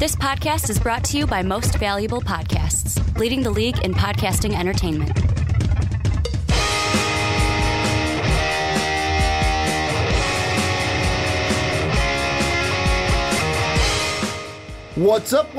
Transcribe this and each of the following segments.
This podcast is brought to you by Most Valuable Podcasts, leading the league in podcasting entertainment. What's up,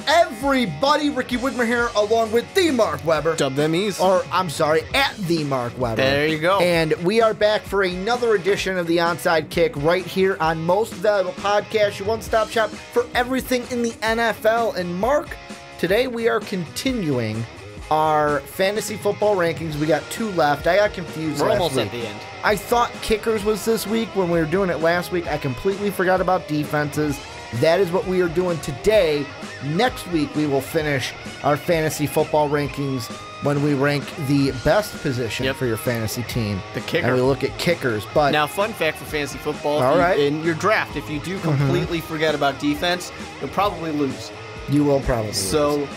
everybody? Ricky Widmer here, along with the Mark Weber. Dub them ease. Or, I'm sorry, at the Mark Weber. There you go. And we are back for another edition of the Onside Kick right here on Most Valuable Podcast, your one-stop shop for everything in the NFL. And Mark, today we are continuing our fantasy football rankings. We got two left. I got confused We're last almost week. at the end. I thought kickers was this week when we were doing it last week. I completely forgot about defenses. That is what we are doing today. Next week, we will finish our fantasy football rankings when we rank the best position for your fantasy team. The kicker. And we look at kickers. But now, fun fact for fantasy football. All right. In your draft, if you do completely forget about defense, you'll probably lose. You will probably lose.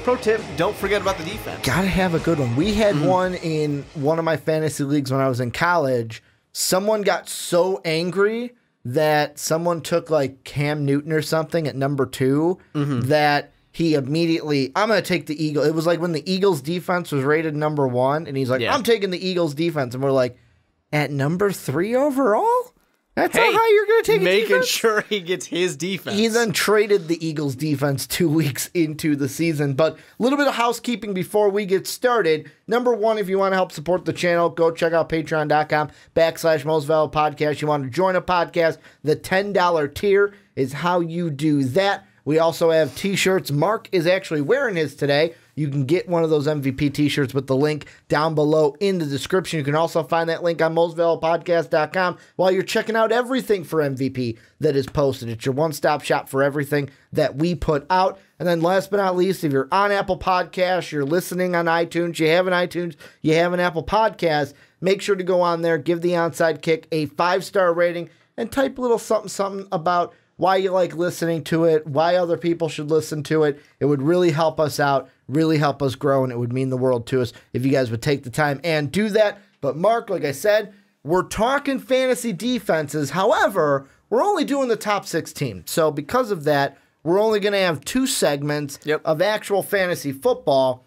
Pro tip, don't forget about the defense. Gotta have a good one. We had one in one of my fantasy leagues when I was in college. Someone got so angry that someone took like Cam Newton or something at number 2 that he immediately, I'm going to take the Eagles. It was like when the Eagles defense was rated number 1 and he's like, I'm taking the Eagles defense. And we're like, at number 3 overall? That's how high you're going to take it. Making sure he gets his defense. He then traded the Eagles defense 2 weeks into the season. But a little bit of housekeeping before we get started. Number one, if you want to help support the channel, go check out patreon.com/Most Valuable Podcast. You want to join a podcast, the $10 tier is how you do that. We also have t-shirts. Mark is actually wearing his today. You can get one of those MVP t-shirts with the link down below in the description. You can also find that link on mostvaluablepodcast.com while you're checking out everything for MVP that is posted. It's your one-stop shop for everything that we put out. And then last but not least, if you're on Apple Podcasts, you're listening on iTunes, you have an iTunes, you have an Apple Podcast, make sure to go on there, give the Onside Kick a 5-star rating, and type a little something about why you like listening to it, why other people should listen to it. It would really help us out, really help us grow, and it would mean the world to us if you guys would take the time and do that. But Mark, like I said, we're talking fantasy defenses. However, we're only doing the top 16. So because of that, we're only going to have 2 segments of actual fantasy football.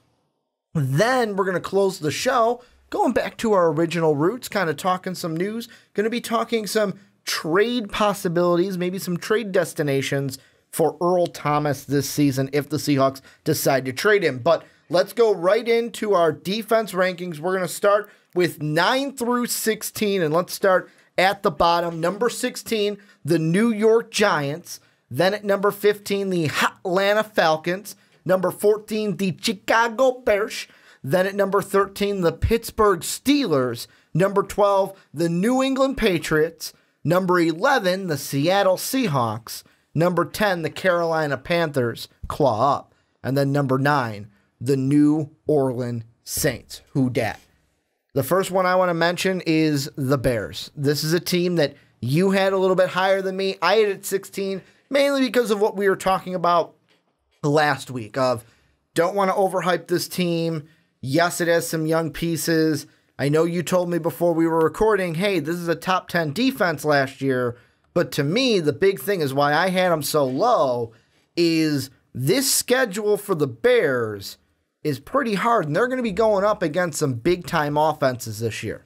Then we're going to close the show, going back to our original roots, kind of talking some news, going to be talking some trade possibilities, maybe some trade destinations for Earl Thomas this season if the Seahawks decide to trade him. But let's go right into our defense rankings. We're going to start with 9 through 16, and let's start at the bottom. Number 16, the New York Giants. Then at number 15, the Atlanta Falcons. Number 14, the Chicago Bears. Then at number 13, the Pittsburgh Steelers. Number 12, the New England Patriots. Number 11, the Seattle Seahawks. Number 10, the Carolina Panthers. Claw up. And then number 9, the New Orleans Saints. Who dat? The first one I want to mention is the Bears. This is a team that you had a little bit higher than me. I had it at 16, mainly because of what we were talking about last week of don't want to overhype this team. Yes, it has some young pieces. I know you told me before we were recording, hey, this is a top 10 defense last year. But to me, the big thing is why I had them so low is this schedule for the Bears is pretty hard. And they're going to be going up against some big-time offenses this year.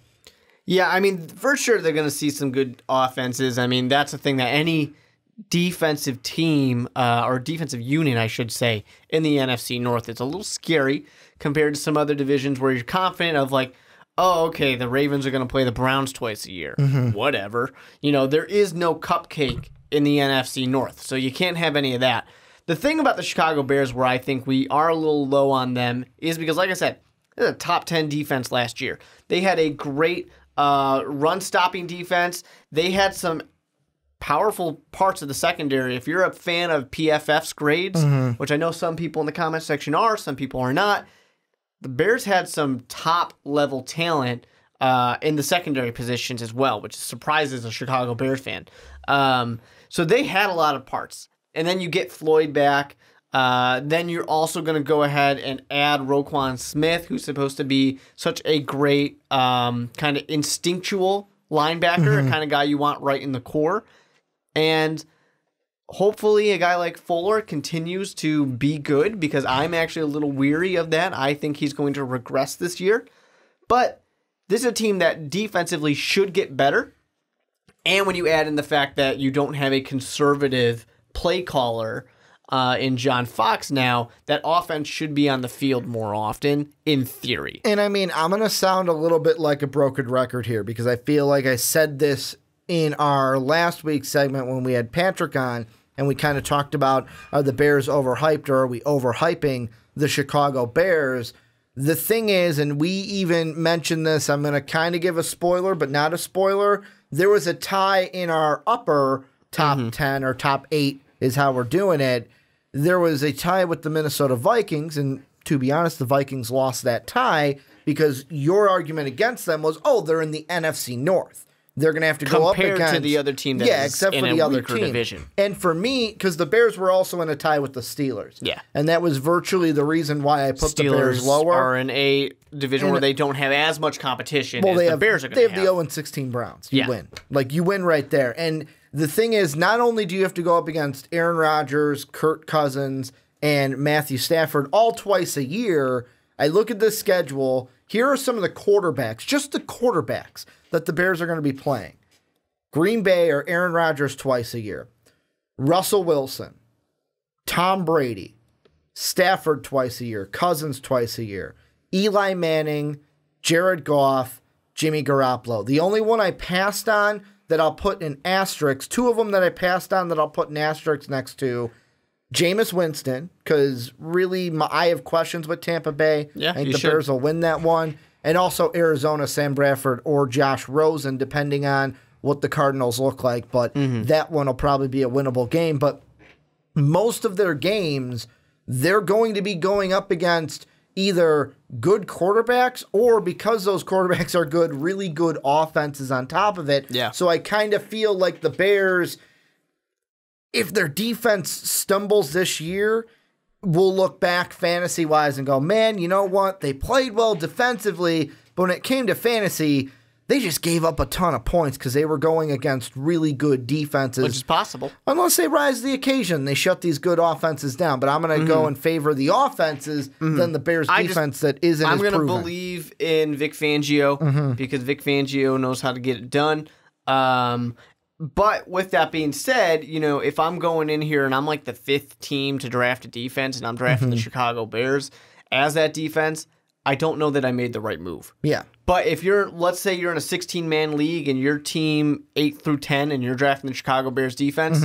Yeah, I mean, for sure they're going to see some good offenses. I mean, that's the thing that any defensive team, or defensive unit, I should say, in the NFC North, it's a little scary compared to some other divisions where you're confident of like, oh, okay, the Ravens are going to play the Browns twice a year. Whatever. You know, there is no cupcake in the NFC North, so you can't have any of that. The thing about the Chicago Bears where I think we are a little low on them is because, like I said, they're a top 10 defense last year. They had a great run-stopping defense. They had some powerful parts of the secondary. If you're a fan of PFF's grades, which I know some people in the comment section are, some people are not, the Bears had some top-level talent in the secondary positions as well, which surprises a Chicago Bears fan. So they had a lot of parts. And then you get Floyd back. Then you're also going to go ahead and add Roquan Smith, who's supposed to be such a great kind of instinctual linebacker, a kind of guy you want right in the core. And hopefully a guy like Fuller continues to be good, because I'm actually a little weary of that. I think he's going to regress this year. But this is a team that defensively should get better. And when you add in the fact that you don't have a conservative play caller in John Fox now, that offense should be on the field more often, in theory. And I mean, I'm going to sound a little bit like a broken record here, because I feel like I said this in our last week's segment when we had Patrick on, and we kind of talked about, are the Bears overhyped, or are we overhyping the Chicago Bears? The thing is, and we even mentioned this, I'm going to kind of give a spoiler, but not a spoiler. There was a tie in our upper top 10 or top 8 is how we're doing it. There was a tie with the Minnesota Vikings, and to be honest, the Vikings lost that tie because your argument against them was, oh, they're in the NFC North. They're going to have to go up against... Compared to the other team that is except in for a the other weaker team. division. And for me, because the Bears were also in a tie with the Steelers. Yeah. And that was virtually the reason why I put the Bears lower. Are in a division where they don't have as much competition as the Bears are going to have. They have the 0-16 Browns. You Yeah. win. Like, you win right there. And the thing is, not only do you have to go up against Aaron Rodgers, Kirk Cousins, and Matthew Stafford all twice a year, I look at this schedule. Here are some of the quarterbacks, just the quarterbacks, that the Bears are going to be playing. Green Bay or Aaron Rodgers twice a year. Russell Wilson, Tom Brady, Stafford twice a year, Cousins twice a year, Eli Manning, Jared Goff, Jimmy Garoppolo. The only one I passed on that I'll put an asterisk, two of them that I passed on that I'll put an asterisk next to, Jameis Winston, because really I have questions with Tampa Bay. Yeah, I think the Bears will win that one. And also Arizona, Sam Bradford or Josh Rosen, depending on what the Cardinals look like. But that one will probably be a winnable game. But most of their games, they're going to be going up against either good quarterbacks or, because those quarterbacks are good, really good offenses on top of it. Yeah. So I kind of feel like the Bears, if their defense stumbles this year, we'll look back fantasy-wise and go, man, you know what? They played well defensively, but when it came to fantasy, they just gave up a ton of points because they were going against really good defenses. Which is possible. Unless they rise to the occasion. They shut these good offenses down. But I'm going to go in favor of the offenses than the Bears' defense that isn't as proven. I'm going to believe in Vic Fangio because Vic Fangio knows how to get it done. But with that being said, you know, if I'm going in here and I'm like the 5th team to draft a defense and I'm drafting the Chicago Bears as that defense, I don't know that I made the right move. Yeah. But if let's say you're in a 16-man league and your team 8 through 10 and you're drafting the Chicago Bears defense,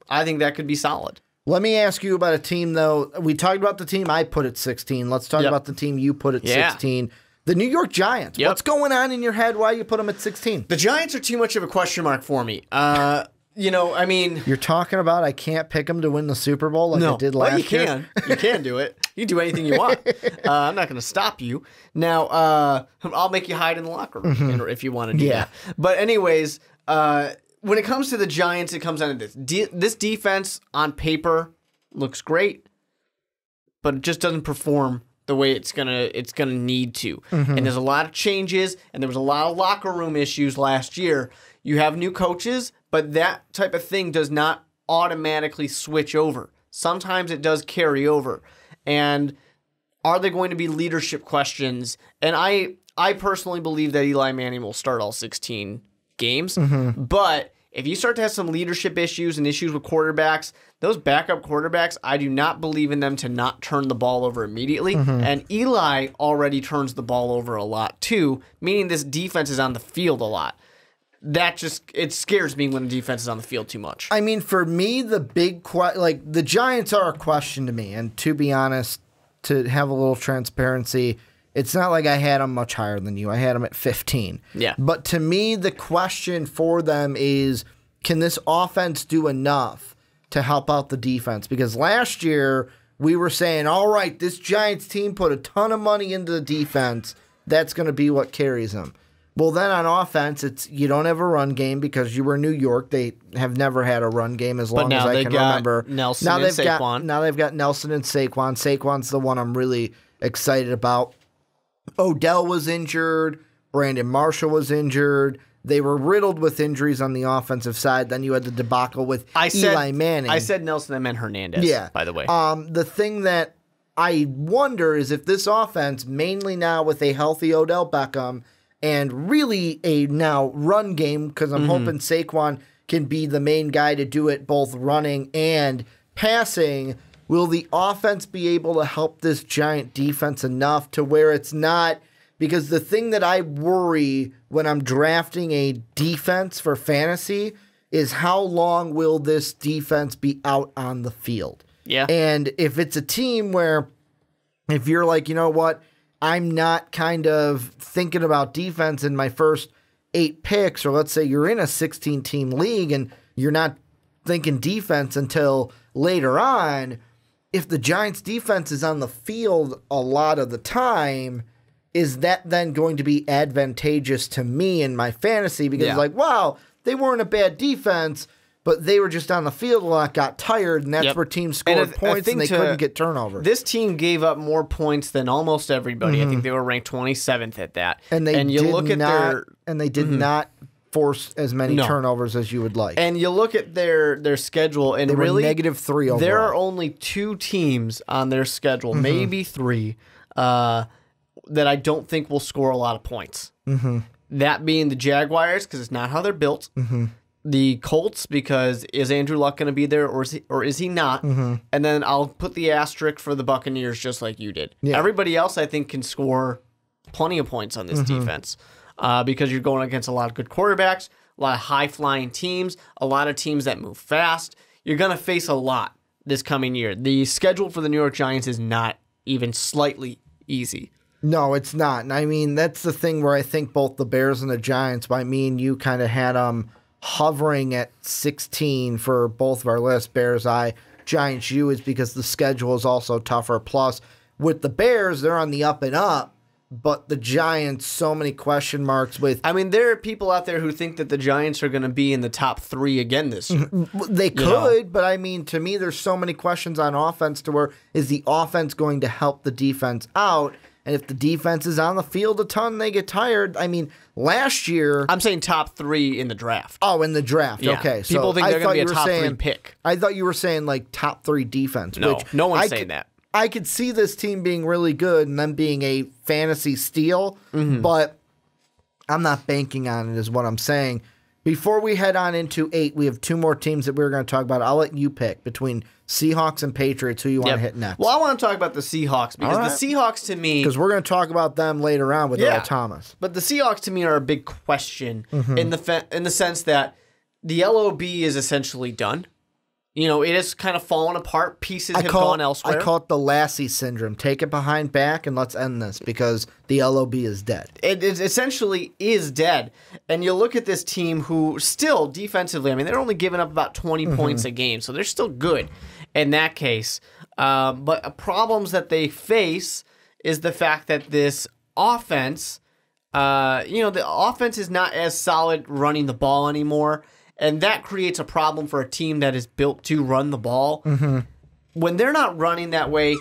I think that could be solid. Let me ask you about a team, though. We talked about the team I put at 16. Let's talk about the team you put at 16. The New York Giants. Yep. What's going on in your head? Why you put them at 16? The Giants are too much of a question mark for me. You know, I mean... You're talking about I can't pick them to win the Super Bowl like I did last year? Well, you can. You can do it. You can do anything you want. I'm not going to stop you. Now, I'll make you hide in the locker room if you want to do that. But anyways, when it comes to the Giants, it comes down to this. This defense on paper looks great, but it just doesn't perform the way it's gonna need to. And there's a lot of changes, and there was a lot of locker room issues last year. You have new coaches, but that type of thing does not automatically switch over. Sometimes it does carry over. And are there going to be leadership questions? And I personally believe that Eli Manning will start all 16 games. But if you start to have some leadership issues and issues with quarterbacks, those backup quarterbacks, I do not believe in them to not turn the ball over immediately. And Eli already turns the ball over a lot too, meaning this defense is on the field a lot. It scares me when the defense is on the field too much. I mean, for me, the the Giants are a question to me. And to be honest, to have a little transparency, it's not like I had them much higher than you. I had them at 15. Yeah. But to me, the question for them is, can this offense do enough to help out the defense? Because last year, we were saying, all right, this Giants team put a ton of money into the defense. That's going to be what carries them. Well, then on offense, you don't have a run game because you were New York. They have never had a run game as long as I can remember. Nelson and Saquon. Now they've got Nelson and Saquon. Saquon's the one I'm really excited about. Odell was injured. Brandon Marshall was injured. They were riddled with injuries on the offensive side. Then you had the debacle with Eli Manning. I said Nelson, I meant Hernandez, by the way. The thing that I wonder is if this offense, mainly now with a healthy Odell Beckham and really a now run game, because I'm hoping Saquon can be the main guy to do it both running and passing, will the offense be able to help this Giant defense enough to where it's not... Because the thing that I worry when I'm drafting a defense for fantasy is how long will this defense be out on the field? Yeah. And if it's a team where, if you're like, you know what, I'm not kind of thinking about defense in my first 8 picks, or let's say you're in a 16-team league and you're not thinking defense until later on, if the Giants' defense is on the field a lot of the time, is that then going to be advantageous to me in my fantasy? Because like, wow, they weren't a bad defense, but they were just on the field a lot, got tired, and that's where teams scored points and they couldn't get turnovers. This team gave up more points than almost everybody. I think they were ranked 27th at that. And they did not force as many turnovers as you would like. And you look at their schedule, and they were really -3 overall. There are only 2 teams on their schedule, maybe 3, that I don't think will score a lot of points. That being the Jaguars, because it's not how they're built. The Colts, because is Andrew Luck going to be there or is he not? And then I'll put the asterisk for the Buccaneers just like you did. Everybody else I think can score plenty of points on this defense because you're going against a lot of good quarterbacks, a lot of high-flying teams, a lot of teams that move fast. You're going to face a lot this coming year. The schedule for the New York Giants is not even slightly easy. No, it's not. And I mean, that's the thing where I think both the Bears and the Giants, by me and you, kind of had them hovering at 16 for both of our lists. Bears, Giants, you, is because the schedule is also tougher. Plus, with the Bears, they're on the up and up, but the Giants, so many question marks with... I mean, there are people out there who think that the Giants are going to be in the top 3 again this year. They could, but I mean, to me, there's so many questions on offense to where is the offense going to help the defense out? And if the defense is on the field a ton, they get tired. I mean, last year... I'm saying top 3 in the draft. Oh, in the draft. Yeah. Okay. People think they're going to be a top 3 pick. I thought you were saying like top 3 defense. No, which no one's saying that. I could see this team being really good and them being a fantasy steal, but I'm not banking on it is what I'm saying. Before we head on into 8, we have 2 more teams that we're going to talk about. I'll let you pick between Seahawks and Patriots who you want to hit next. Well, I want to talk about the Seahawks because the Seahawks to me... Because we're going to talk about them later on with Earl Thomas. But the Seahawks to me are a big question in the sense that the LOB is essentially done. You know, it has kind of fallen apart. Pieces have gone elsewhere. I call it the Lassie syndrome. Take it behind back and let's end this because the LOB is dead. It essentially is dead. And you look at this team who still defensively, I mean, they're only giving up about 20 points a game, so they're still good in that case. But problems that they face is the fact that this offense, the offense is not as solid running the ball anymore. And that creates a problem for a team that is built to run the ball. When they're not running that way,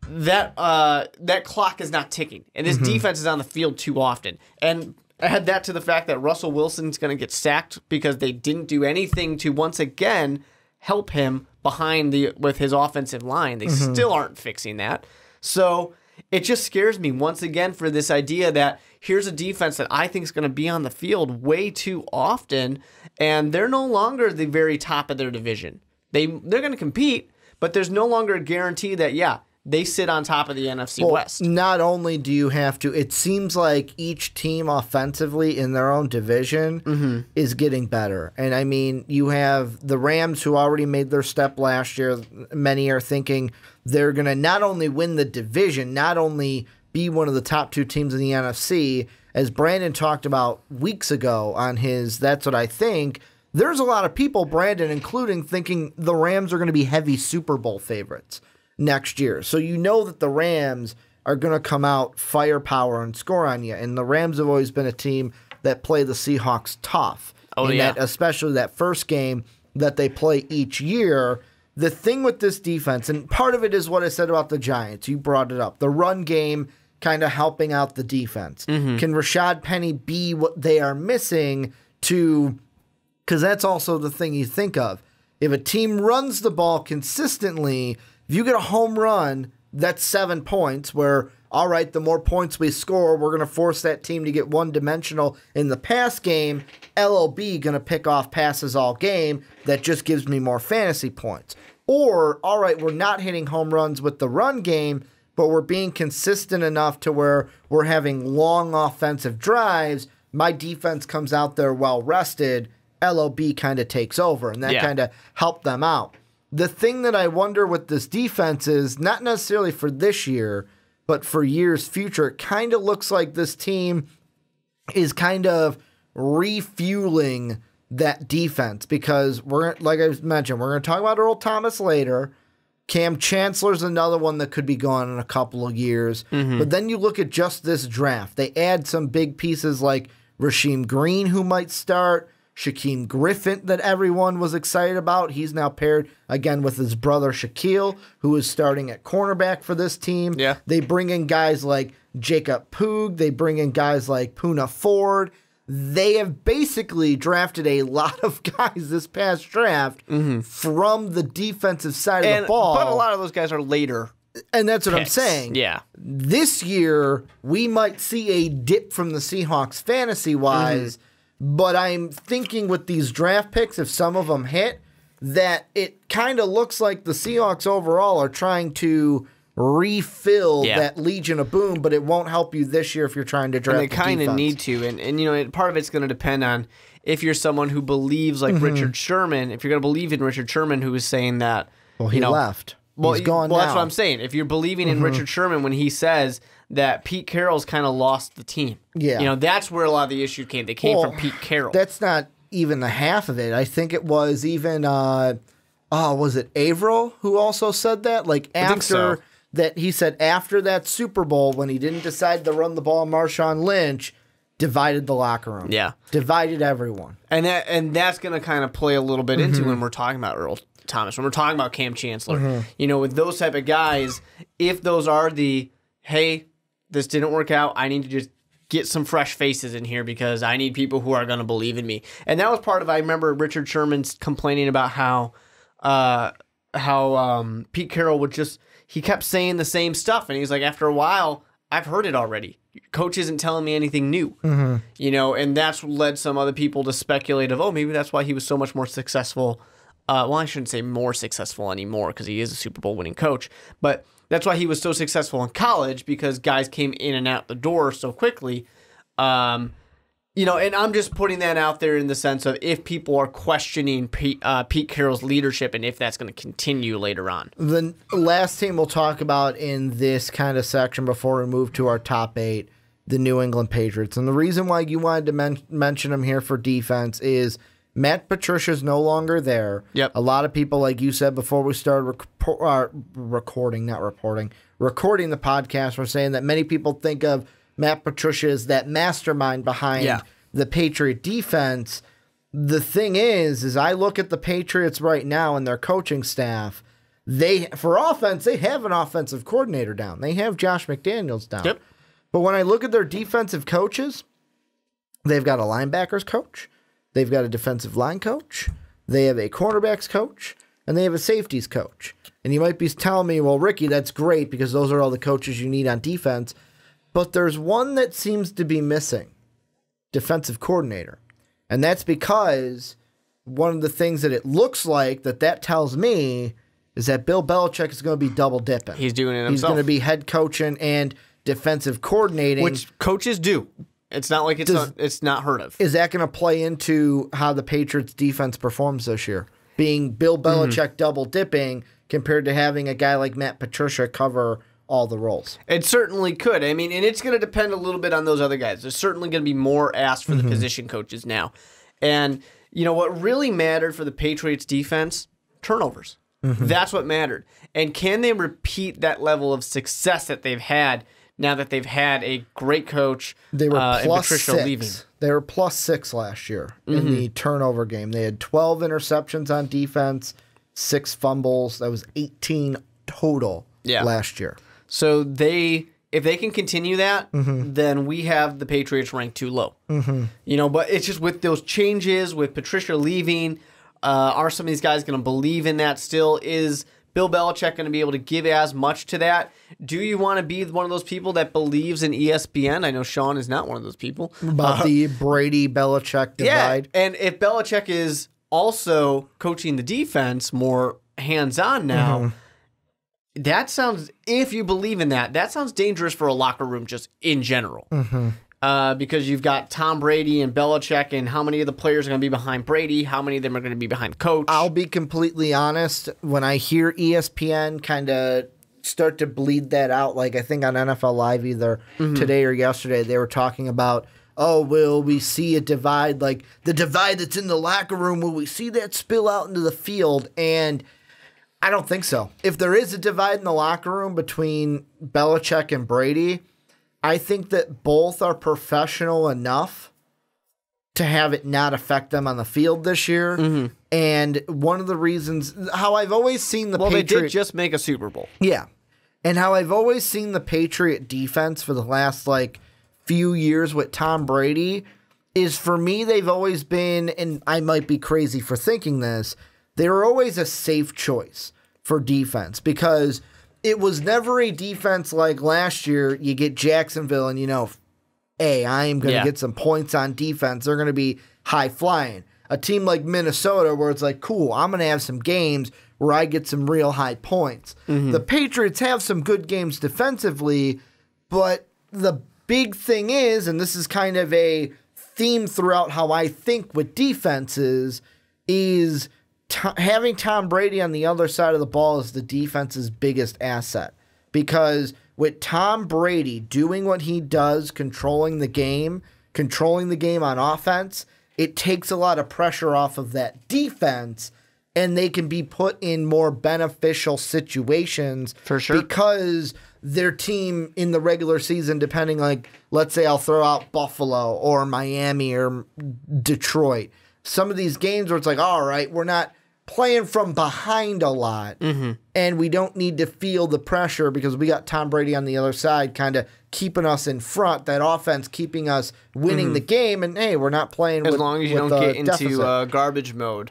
that clock is not ticking. And this defense is on the field too often. And add that to the fact that Russell Wilson's going to get sacked because they didn't do anything to, once again, help him with his offensive line. They still aren't fixing that. So it just scares me once again for this idea that here's a defense that I think is going to be on the field way too often, and they're no longer the very top of their division. They're going to compete, but there's no longer a guarantee that, they sit on top of the NFC West. Not only do you have to, it seems like each team offensively in their own division is getting better. And I mean, you have the Rams who already made their step last year. Many are thinking they're going to not only win the division, not only be one of the top 2 teams in the NFC, as Brandon talked about weeks ago on his That's What I Think, there's a lot of people, Brandon including, thinking the Rams are going to be heavy Super Bowl favorites next year. So you know that the Rams are going to come out firepower and score on you. And the Rams have always been a team that play the Seahawks tough. That, especially that first game that they play each year. The thing with this defense, and part of it is what I said about the Giants. You brought it up. The run game kind of helping out the defense? Mm-hmm. Can Rashad Penny be what they are missing to, because that's also the thing you think of. If a team runs the ball consistently, if you get a home run, that's 7 points where, all right, the more points we score, we're going to force that team to get one-dimensional in the pass game. LOB going to pick off passes all game. That just gives me more fantasy points. Or, all right, we're not hitting home runs with the run game, but we're being consistent enough to where we're having long offensive drives. My defense comes out there well-rested. LOB kind of takes over, and that kind of helped them out. The thing that I wonder with this defense is, not necessarily for this year, but for years future, it kind of looks like this team is kind of refueling that defense, because like I mentioned, we're going to talk about Earl Thomas later. Cam Chancellor's another one that could be gone in a couple of years. Mm-hmm. But then you look at just this draft. They add some big pieces like Rasheem Green, who might start, Shaquem Griffin, that everyone was excited about. He's now paired again with his brother Shaquille, who is starting at cornerback for this team. Yeah. They bring in guys like Jacob Puig. They bring in guys like Poona Ford. They have basically drafted a lot of guys this past draft from the defensive side of the ball. But a lot of those guys are later. And that's what picks. I'm saying. Yeah. This year, we might see a dip from the Seahawks fantasy-wise, but I'm thinking with these draft picks, if some of them hit, that it kind of looks like the Seahawks overall are trying to refill that Legion of Boom, but it won't help you this year if you're trying to draft. And they kind of need to, and you know, part of it's going to depend on if you're someone who believes like Richard Sherman. If you're going to believe in Richard Sherman, who was saying that, well, he left. Well, he's gone now. That's what I'm saying. If you're believing in Richard Sherman when he says that Pete Carroll's kind of lost the team, you know, that's where a lot of the issues came. They came from Pete Carroll. That's not even the half of it. I think it was even, was it Averill who also said that? Like after that, he said after that Super Bowl when he didn't decide to run the ball, Marshawn Lynch divided the locker room. Yeah, divided everyone. And that's going to kind of play a little bit into when we're talking about Earl Thomas, when we're talking about Cam Chancellor. You know, with those type of guys, if those are the, hey, this didn't work out, I need to just get some fresh faces in here because I need people who are going to believe in me. And that was part of, I remember Richard Sherman's complaining about how Pete Carroll would just, he kept saying the same stuff. And he's like, after a while, I've heard it already. Coach isn't telling me anything new. You know, and that's led some other people to speculate of, oh, maybe that's why he was so much more successful. Well, I shouldn't say more successful anymore because he is a Super Bowl winning coach. But that's why he was so successful in college, because guys came in and out the door so quickly. You know, and I'm just putting that out there in the sense of if people are questioning Pete Carroll's leadership and if that's going to continue later on. The last team we'll talk about in this kind of section before we move to our top 8, the New England Patriots. And the reason why you wanted to mention them here for defense is Matt Patricia's no longer there. Yep. A lot of people, like you said before we started recording the podcast, were saying that many people think of Matt Patricia as that mastermind behind the Patriot defense. The thing is I look at the Patriots right now and their coaching staff. For offense, they have an offensive coordinator down. They have Josh McDaniels down. Yep. But when I look at their defensive coaches, they've got a linebackers coach. They've got a defensive line coach. They have a cornerbacks coach. And they have a safeties coach. And you might be telling me, well, Ricky, that's great because those are all the coaches you need on defense. But there's one that seems to be missing, defensive coordinator. And that's because one of the things that it looks like that tells me is that Bill Belichick is going to be double dipping. He's doing it himself. He's going to be head coaching and defensive coordinating. Which coaches do. It's not like it's not heard of. Is that going to play into how the Patriots defense performs this year? Being Bill Belichick double dipping compared to having a guy like Matt Patricia cover all the roles. It certainly could. I mean, and it's going to depend a little bit on those other guys. There's certainly going to be more asked for the position coaches now. And, you know, what really mattered for the Patriots defense? Turnovers. That's what mattered. And can they repeat that level of success that they've had now that they've had a great coach? They were and Patricia leaving. They were +6 last year in the turnover game. They had 12 interceptions on defense, 6 fumbles. That was 18 total last year. So they If they can continue that, then we have the Patriots ranked too low. But it's just with those changes, with Patricia leaving, are some of these guys going to believe in that still? Is Bill Belichick going to be able to give as much to that? Do you want to be one of those people that believes in ESPN? I know Sean is not one of those people. About the Brady-Belichick divide. Yeah, and if Belichick is also coaching the defense more hands-on now, that sounds, if you believe in that, that sounds dangerous for a locker room just in general. Because you've got Tom Brady and Belichick, and how many of the players are going to be behind Brady? How many of them are going to be behind coach? I'll be completely honest. When I hear ESPN kind of start to bleed that out, like I think on NFL Live either today or yesterday, they were talking about, oh, will we see a divide, like the divide that's in the locker room, will we see that spill out into the field? And I don't think so. If there is a divide in the locker room between Belichick and Brady, I think that both are professional enough to have it not affect them on the field this year. And one of the reasons, how I've always seen the Patriot... they did just make a Super Bowl. Yeah. And how I've always seen the Patriot defense for the last, few years with Tom Brady is, for me, they've always been, and I might be crazy for thinking this, they were always a safe choice for defense because it was never a defense like last year. You get Jacksonville and, hey, I am going to get some points on defense. They're going to be high flying. A team like Minnesota where it's like, cool, I'm going to have some games where I get some real high points. The Patriots have some good games defensively, but the big thing is, and this is kind of a theme throughout how I think with defenses, is having Tom Brady on the other side of the ball is the defense's biggest asset. Because with Tom Brady doing what he does, controlling the game on offense, it takes a lot of pressure off of that defense, and they can be put in more beneficial situations. For sure. Because their team in the regular season, depending, let's say I'll throw out Buffalo or Miami or Detroit. Some of these games where it's like, all right, we're not playing from behind a lot, and we don't need to feel the pressure because we got Tom Brady on the other side kind of keeping us in front, that offense keeping us winning the game, and hey, we're not playing as long as you don't get into garbage mode.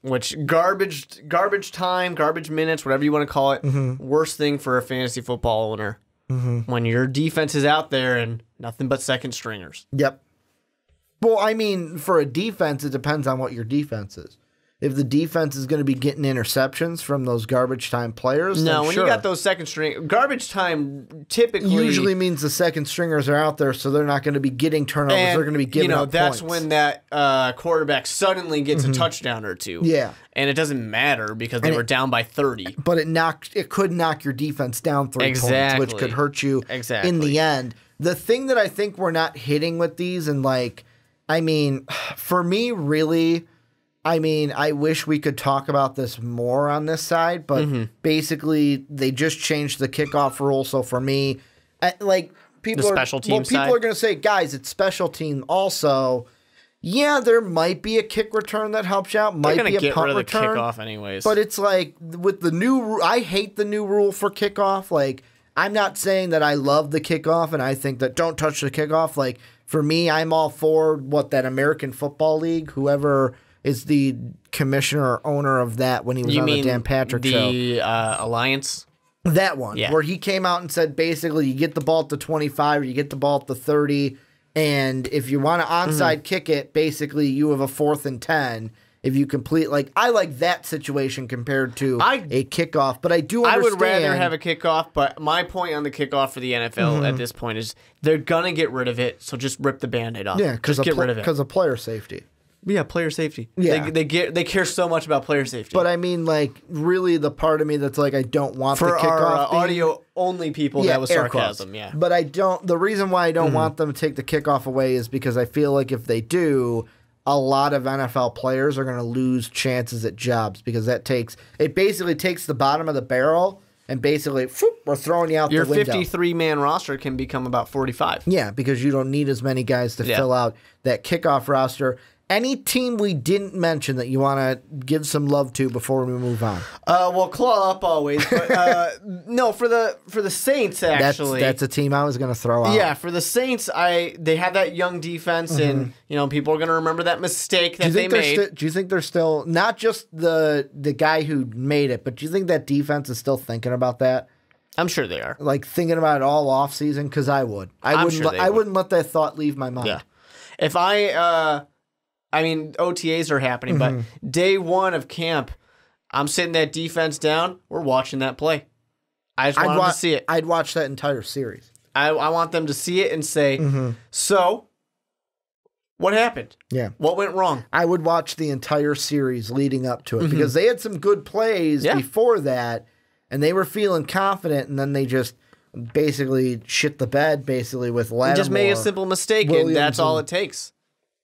Which garbage time, garbage minutes, whatever you want to call it, worst thing for a fantasy football owner. When your defense is out there and nothing but second stringers. Yep. Well, I mean, for a defense, it depends on what your defense is. If the defense is going to be getting interceptions from those garbage time players, no, then when sure. you got those second string garbage time, typically usually means the second stringers are out there, so they're not going to be getting turnovers. They're going to be giving up that's points. when that quarterback suddenly gets a touchdown or two. Yeah, and it doesn't matter because they were down by 30. But it could knock your defense down 3 points, which could hurt you in the end. The thing that I think we're not hitting with these, and for me, really. I wish we could talk about this more on this side, but basically they just changed the kickoff rule. So for me, people are going to say, guys, it's special team also. Yeah, there might be a kick return that helps you out. Might be a punt return. Kickoff anyways. But it's with the new, I hate the new rule for kickoff. I'm not saying that I love the kickoff and I think that don't touch the kickoff. For me, I'm all for that American Football League, whoever is the commissioner or owner of that when he was on the Dan Patrick show. The Alliance? That one, where he came out and said basically you get the ball at the 25 or you get the ball at the 30, and if you want to onside kick it, basically you have a 4th and 10. If you complete, I like that situation compared to a kickoff, but I do understand. I would rather have a kickoff, but my point on the kickoff for the NFL at this point is they're going to get rid of it, so just rip the Band-Aid off. Yeah, just get rid of it. Because of player safety. Yeah, player safety. Yeah. They care so much about player safety. But really the part of me that's I don't want the kickoff. For our audio-only people, that was sarcasm, yeah. But the reason why I don't want them to take the kickoff away is because I feel like if they do, a lot of NFL players are going to lose chances at jobs because it basically takes the bottom of the barrel and basically, we're throwing you out the window. Your 53-man roster can become about 45. Yeah, because you don't need as many guys to fill out that kickoff roster. Any team we didn't mention that you want to give some love to before we move on? Well, claw up always. But, no, for the Saints, actually. That's a team I was going to throw out. Yeah, for the Saints, they have that young defense, and people are going to remember that mistake that they made. Do you think they're still, not just the guy who made it, but do you think that defense is still thinking about that? I'm sure they are. Like thinking about it all off season? Because I would. I wouldn't let that thought leave my mind. Yeah. If OTAs are happening, but day one of camp, I'm sitting that defense down. We're watching that play. I just want them to see it. I'd watch that entire series. I want them to see it and say, so, what happened? Yeah. What went wrong? I would watch the entire series leading up to it because they had some good plays before that, and they were feeling confident, and then they just basically shit the bed, with Lattimore. Just made a simple mistake, and that's all it takes.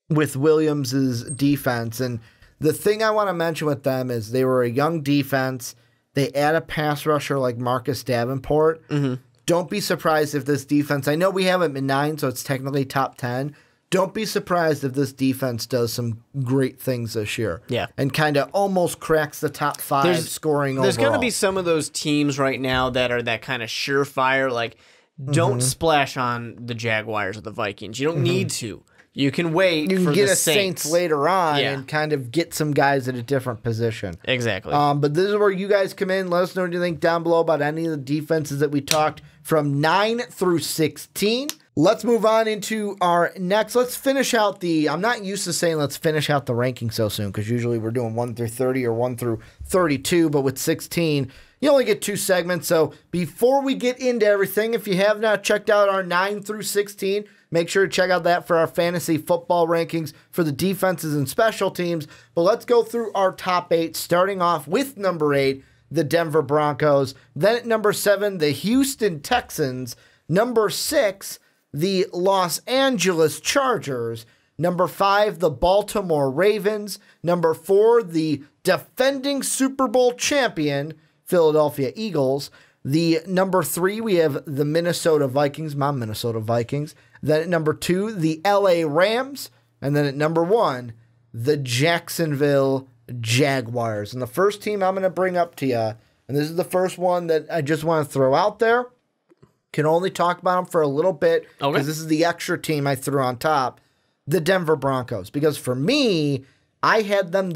With Williams' defense. And the thing I want to mention with them is they were a young defense. They add a pass rusher like Marcus Davenport. Don't be surprised if this defense, I know we have them in 9, so it's technically top 10. Don't be surprised if this defense does some great things this year. Yeah. And kind of almost cracks the top 5 scoring There's overall. going to be some of those teams right now that are that kind of surefire, like, don't splash on the Jaguars or the Vikings. You don't need to. You can wait. You can for get the a Saints later on and kind of get some guys at a different position. Exactly. But this is where you guys come in. Let us know what you think down below about any of the defenses that we talked from 9 through 16. Let's move on into our next. Let's finish out the, I'm not used to saying let's finish out the ranking so soon because usually we're doing 1 through 30 or 1 through 32, but with 16, you only get 2 segments. So before we get into everything, if you have not checked out our 9 through 16, make sure to check out that for our fantasy football rankings for the defenses and special teams. But let's go through our top 8, starting off with number 8, the Denver Broncos. Then at number 7, the Houston Texans. Number 6, the Los Angeles Chargers. Number 5, the Baltimore Ravens. Number 4, the defending Super Bowl champion, Philadelphia Eagles. The number 3, we have the Minnesota Vikings, my Minnesota Vikings. Then at number 2, the LA Rams. And then at number 1, the Jacksonville Jaguars. And the first team I'm going to bring up to you, and this is the first one that I just want to throw out there. Can only talk about them for a little bit because this is the extra team I threw on top, the Denver Broncos. Because for me, I had them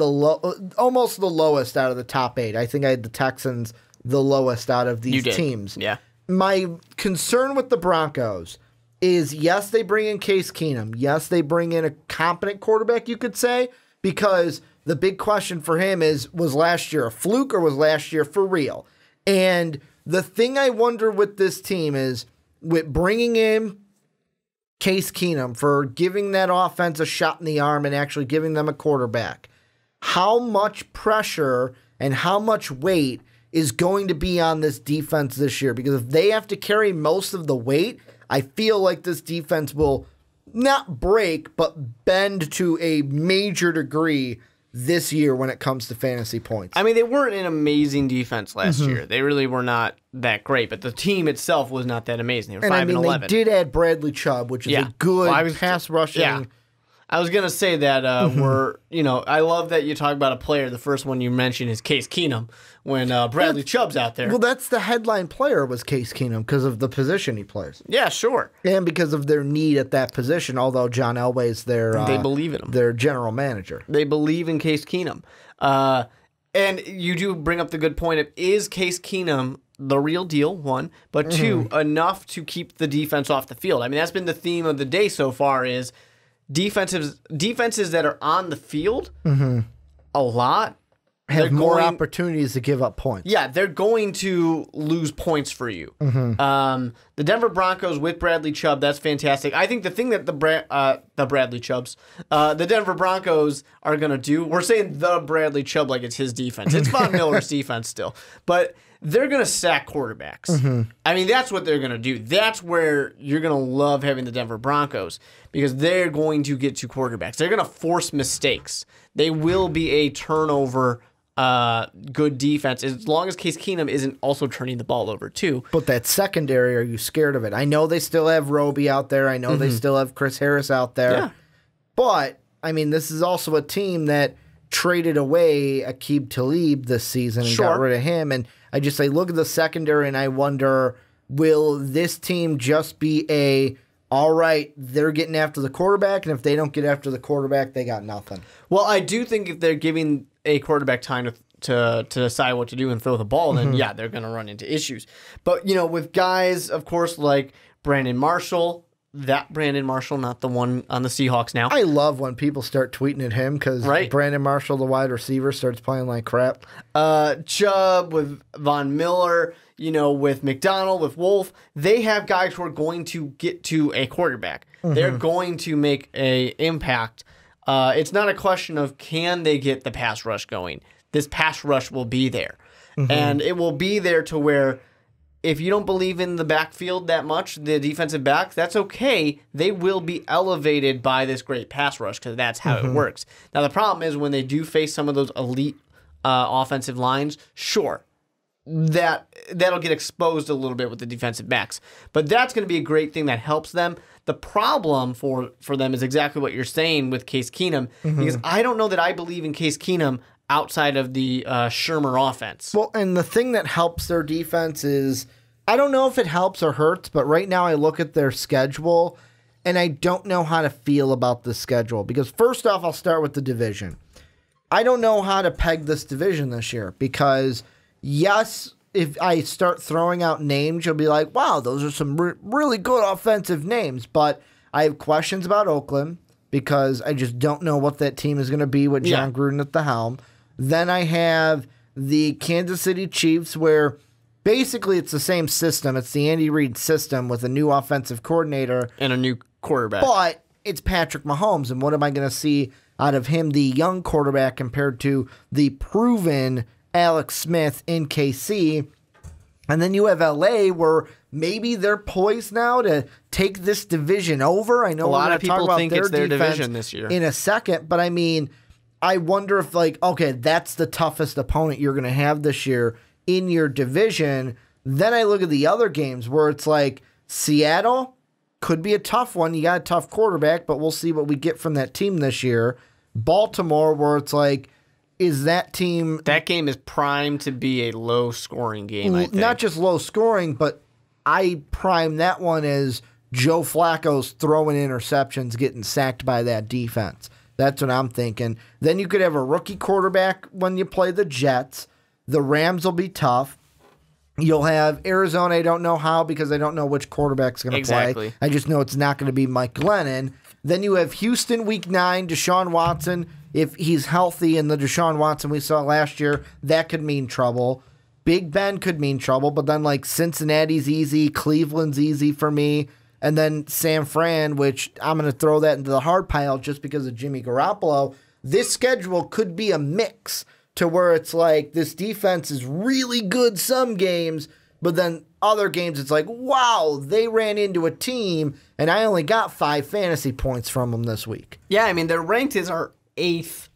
almost the lowest out of the top 8. I think I had the Texans the lowest out of these teams. Yeah. My concern with the Broncos is, yes, they bring in Case Keenum. Yes, they bring in a competent quarterback, you could say, because the big question for him was last year a fluke or was last year for real? And the thing I wonder with this team is, with bringing in Case Keenum, for giving that offense a shot in the arm and actually giving them a quarterback, how much pressure and how much weight is going to be on this defense this year? Because if they have to carry most of the weight, I feel like this defense will not break, but bend to a major degree this year when it comes to fantasy points. I mean, they weren't an amazing defense last year. They really were not that great, but the team itself was not that amazing. They were 5-11. They did add Bradley Chubb, which is a good pass rushing. Yeah. I was going to say that I love that you talk about a player. The first one you mentioned is Case Keenum when Bradley Chubb's out there. Well, that's the headline player was Case Keenum because of the position he plays. Yeah, sure. And because of their need at that position, although John Elway's they believe in him. Their general manager. They believe in Case Keenum. And you do bring up the good point of, is Case Keenum the real deal, 1, but 2, enough to keep the defense off the field? I mean, that's been the theme of the day so far is defenses that are on the field a lot have more opportunities to give up points. Yeah, they're going to lose points for you. The Denver Broncos with Bradley Chubb, that's fantastic. I think the thing that the Denver Broncos are going to do, we're saying the Bradley Chubb like it's his defense. It's Von Miller's defense still. But they're going to sack quarterbacks. I mean, that's what they're going to do. That's where you're going to love having the Denver Broncos because they're going to get to quarterbacks. They're going to force mistakes. They will be a turnover good defense as long as Case Keenum isn't also turning the ball over too. But that secondary, are you scared of it? I know they still have Roby out there. I know they still have Chris Harris out there. Yeah. But I mean, this is also a team that traded away Aqib Talib this season and got rid of him. And I just say, look at the secondary, and I wonder, will this team just be all right, they're getting after the quarterback, and if they don't get after the quarterback, they got nothing? Well, I do think if they're giving a quarterback time to decide what to do and throw the ball, then yeah, they're going to run into issues. But, with guys, of course, like Brandon Marshall, not the one on the Seahawks now. I love when people start tweeting at him because Brandon Marshall, the wide receiver, starts playing like crap. Chubb with Von Miller, with McDonald, with Wolf, they have guys who are going to get to a quarterback. They're going to make an impact. It's not a question of can they get the pass rush going. This pass rush will be there. And it will be there to where if you don't believe in the backfield that much, the defensive backs, that's okay. They will be elevated by this great pass rush because that's how it works. Now, the problem is when they do face some of those elite offensive lines, sure, that'll get exposed a little bit with the defensive backs. But that's going to be a great thing that helps them. The problem for them is exactly what you're saying with Case Keenum, because I don't know that I believe in Case Keenum outside of the Shermer offense. Well, and the thing that helps their defense is, I don't know if it helps or hurts, but right now I look at their schedule, and I don't know how to feel about the schedule. Because first off, I'll start with the division. I don't know how to peg this division this year because, yes, if I start throwing out names, you'll be like, wow, those are some really good offensive names. But I have questions about Oakland because I just don't know what that team is going to be with John Gruden at the helm. Then I have the Kansas City Chiefs, where basically it's the same system. It's the Andy Reid system with a new offensive coordinator. And a new quarterback. But it's Patrick Mahomes, and what am I going to see out of him, the young quarterback, compared to the proven Alex Smith in KC? And then you have LA, where maybe they're poised now to take this division over. I know a lot of people think it's their division this year in a second, but I mean, I wonder if, okay, that's the toughest opponent you're going to have this year in your division. Then I look at the other games where it's like Seattle could be a tough one. You got a tough quarterback, but we'll see what we get from that team this year. Baltimore, where it's like, is that team... That game is primed to be a low-scoring game, I think. Not just low-scoring, but I prime that one as Joe Flacco's throwing interceptions, getting sacked by that defense. That's what I'm thinking. Then you could have a rookie quarterback when you play the Jets. The Rams will be tough. You'll have Arizona. I don't know how because I don't know which quarterback's going to play. I just know it's not going to be Mike Glennon. Then you have Houston Week 9, Deshaun Watson. If he's healthy in the Deshaun Watson we saw last year, that could mean trouble. Big Ben could mean trouble, but then Cincinnati's easy, Cleveland's easy for me. And then San Fran, which I'm going to throw that into the hard pile just because of Jimmy Garoppolo. This schedule could be a mix to where it's like this defense is really good some games, but then other games it's like, wow, they ran into a team, and I only got 5 fantasy points from them this week. Yeah, I mean, they're ranked as our 8th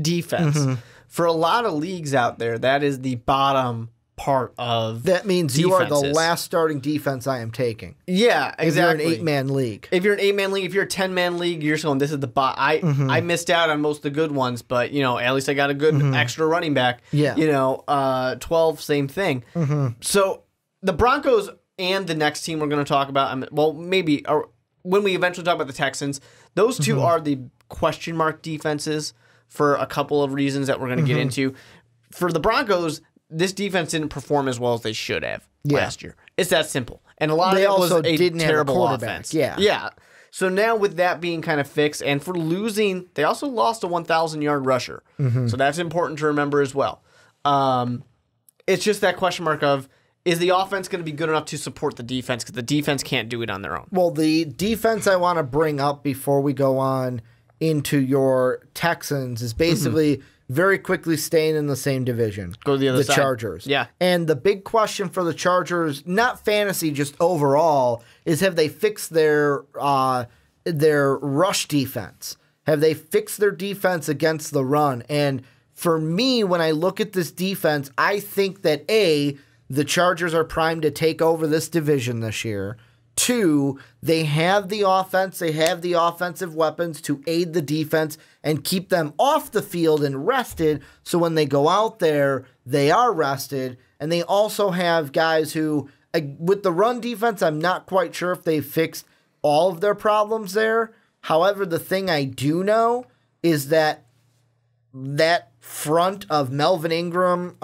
defense. For a lot of leagues out there, that is the bottom part of that means defenses. You are the last starting defense I am taking. Yeah, exactly. If you're an 8-man league. If you're an 8-man league, if you're a 10-man league, you're going, this is the bot. I missed out on most of the good ones, but at least I got a good extra running back. Yeah. 12, same thing. So the Broncos and the next team we're going to talk about, maybe when we eventually talk about the Texans, those two are the question mark defenses for a couple of reasons that we're going to get into. For the Broncos, this defense didn't perform as well as they should have last year. It's that simple. And a lot of it was a terrible offense. Yeah. So now with that being kind of fixed, and for losing, they also lost a 1,000-yard rusher. So that's important to remember as well. It's just that question mark of, is the offense going to be good enough to support the defense? Because the defense can't do it on their own. Well, the defense I want to bring up before we go on into your Texans is basically very quickly staying in the same division. Go to the other side. The Chargers. Yeah. And the big question for the Chargers, not fantasy, just overall, is have they fixed their rush defense? Have they fixed their defense against the run? And for me, when I look at this defense, I think that, A, the Chargers are primed to take over this division this year. Two, they have the offense, they have the offensive weapons to aid the defense and keep them off the field and rested, so when they go out there, they are rested. And they also have guys who, with the run defense, I'm not quite sure if they fixed all of their problems there. However, the thing I do know is that front of Melvin Ingram,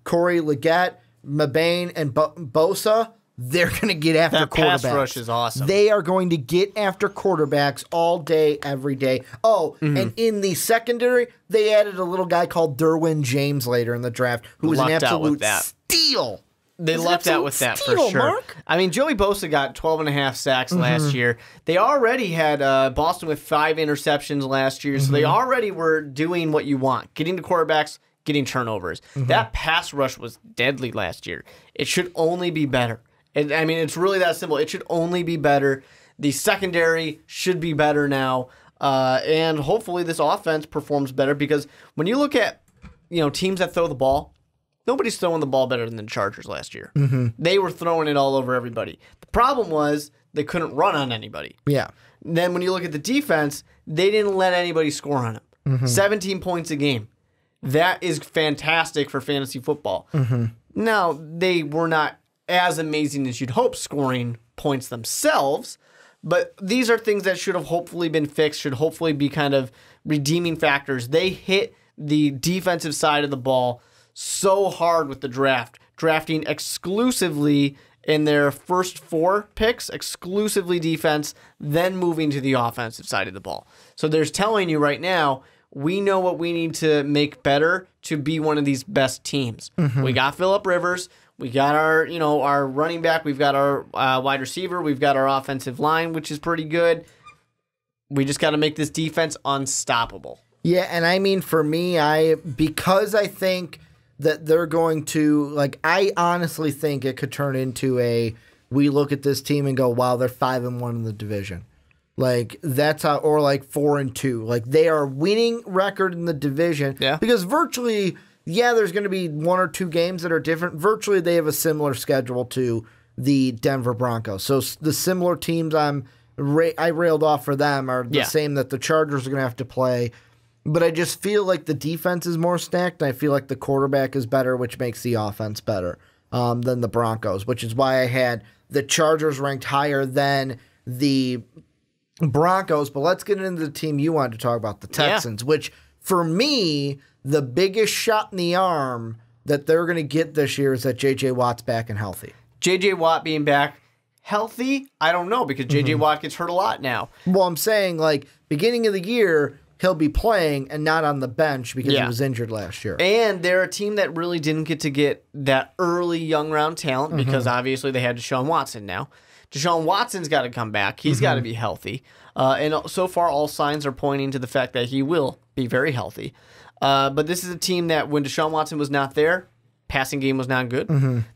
Corey Liggett, Mabane, and Bosa, they're going to get after quarterbacks. Pass rush is awesome. They are going to get after quarterbacks all day, every day. Oh, and in the secondary, they added a little guy called Derwin James later in the draft, who was an absolute steal. They lucked out with that for sure. Mark. I mean, Joey Bosa got 12.5 sacks last year. They already had Boston with 5 interceptions last year, so they already were doing what you want, getting to quarterbacks, getting turnovers. That pass rush was deadly last year. It should only be better. I mean, it's really that simple. It should only be better. The secondary should be better now, and hopefully this offense performs better, because when you look at teams that throw the ball, nobody's throwing the ball better than the Chargers last year. They were throwing it all over everybody. The problem was they couldn't run on anybody. Yeah. Then when you look at the defense, they didn't let anybody score on them. 17 points a game. That is fantastic for fantasy football. Now, they were not as amazing as you'd hope scoring points themselves, but these are things that should have hopefully been fixed, should hopefully be kind of redeeming factors. They hit the defensive side of the ball so hard with the draft, drafting exclusively in their first 4 picks, exclusively defense, then moving to the offensive side of the ball. So there's telling you right now, we know what we need to make better to be one of these best teams. We got Phillip Rivers. We got our running back. We've got our wide receiver. We've got our offensive line, which is pretty good. We just got to make this defense unstoppable. Yeah, and I mean, for me, because I think that they're going to, I honestly think it could turn into we look at this team and go, wow, they're 5-1 in the division. That's how, or 4-2. They are winning record in the division. Yeah. Because virtually, there's going to be 1 or 2 games that are different. Virtually, they have a similar schedule to the Denver Broncos. So the similar teams I railed off for them are the same that the Chargers are going to have to play. But I just feel like the defense is more stacked, and I feel like the quarterback is better, which makes the offense better than the Broncos, which is why I had the Chargers ranked higher than the Broncos. But let's get into the team you wanted to talk about, the Texans, which for me, the biggest shot in the arm that they're going to get this year is that J.J. Watt's back and healthy. J.J. Watt being back healthy? I don't know, because J.J. Watt gets hurt a lot now. Well, I'm saying, beginning of the year, he'll be playing and not on the bench because he was injured last year. And they're a team that really didn't get to get that early young round talent because obviously they had Deshaun Watson now. Deshaun Watson's got to come back. He's got to be healthy. And so far, all signs are pointing to the fact that he will be very healthy. But this is a team that when Deshaun Watson was not there, passing game was not good.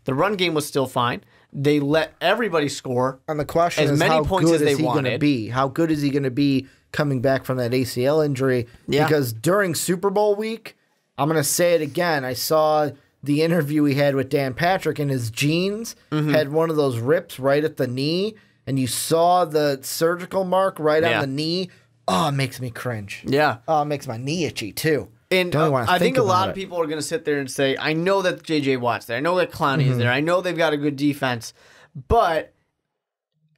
The run game was still fine. They let everybody score. And the question as is, many how points good as is they he going to be? How good is he going to be coming back from that ACL injury? Because during Super Bowl week, I'm going to say it again, I saw the interview he had with Dan Patrick, and his jeans had one of those rips right at the knee, and you saw the surgical mark right on the knee. Oh, it makes me cringe. Yeah. Oh, it makes my knee itchy, too. And I think a lot of people are going to sit there and say, I know that J.J. Watt's there. I know that Clowney is there. I know they've got a good defense. But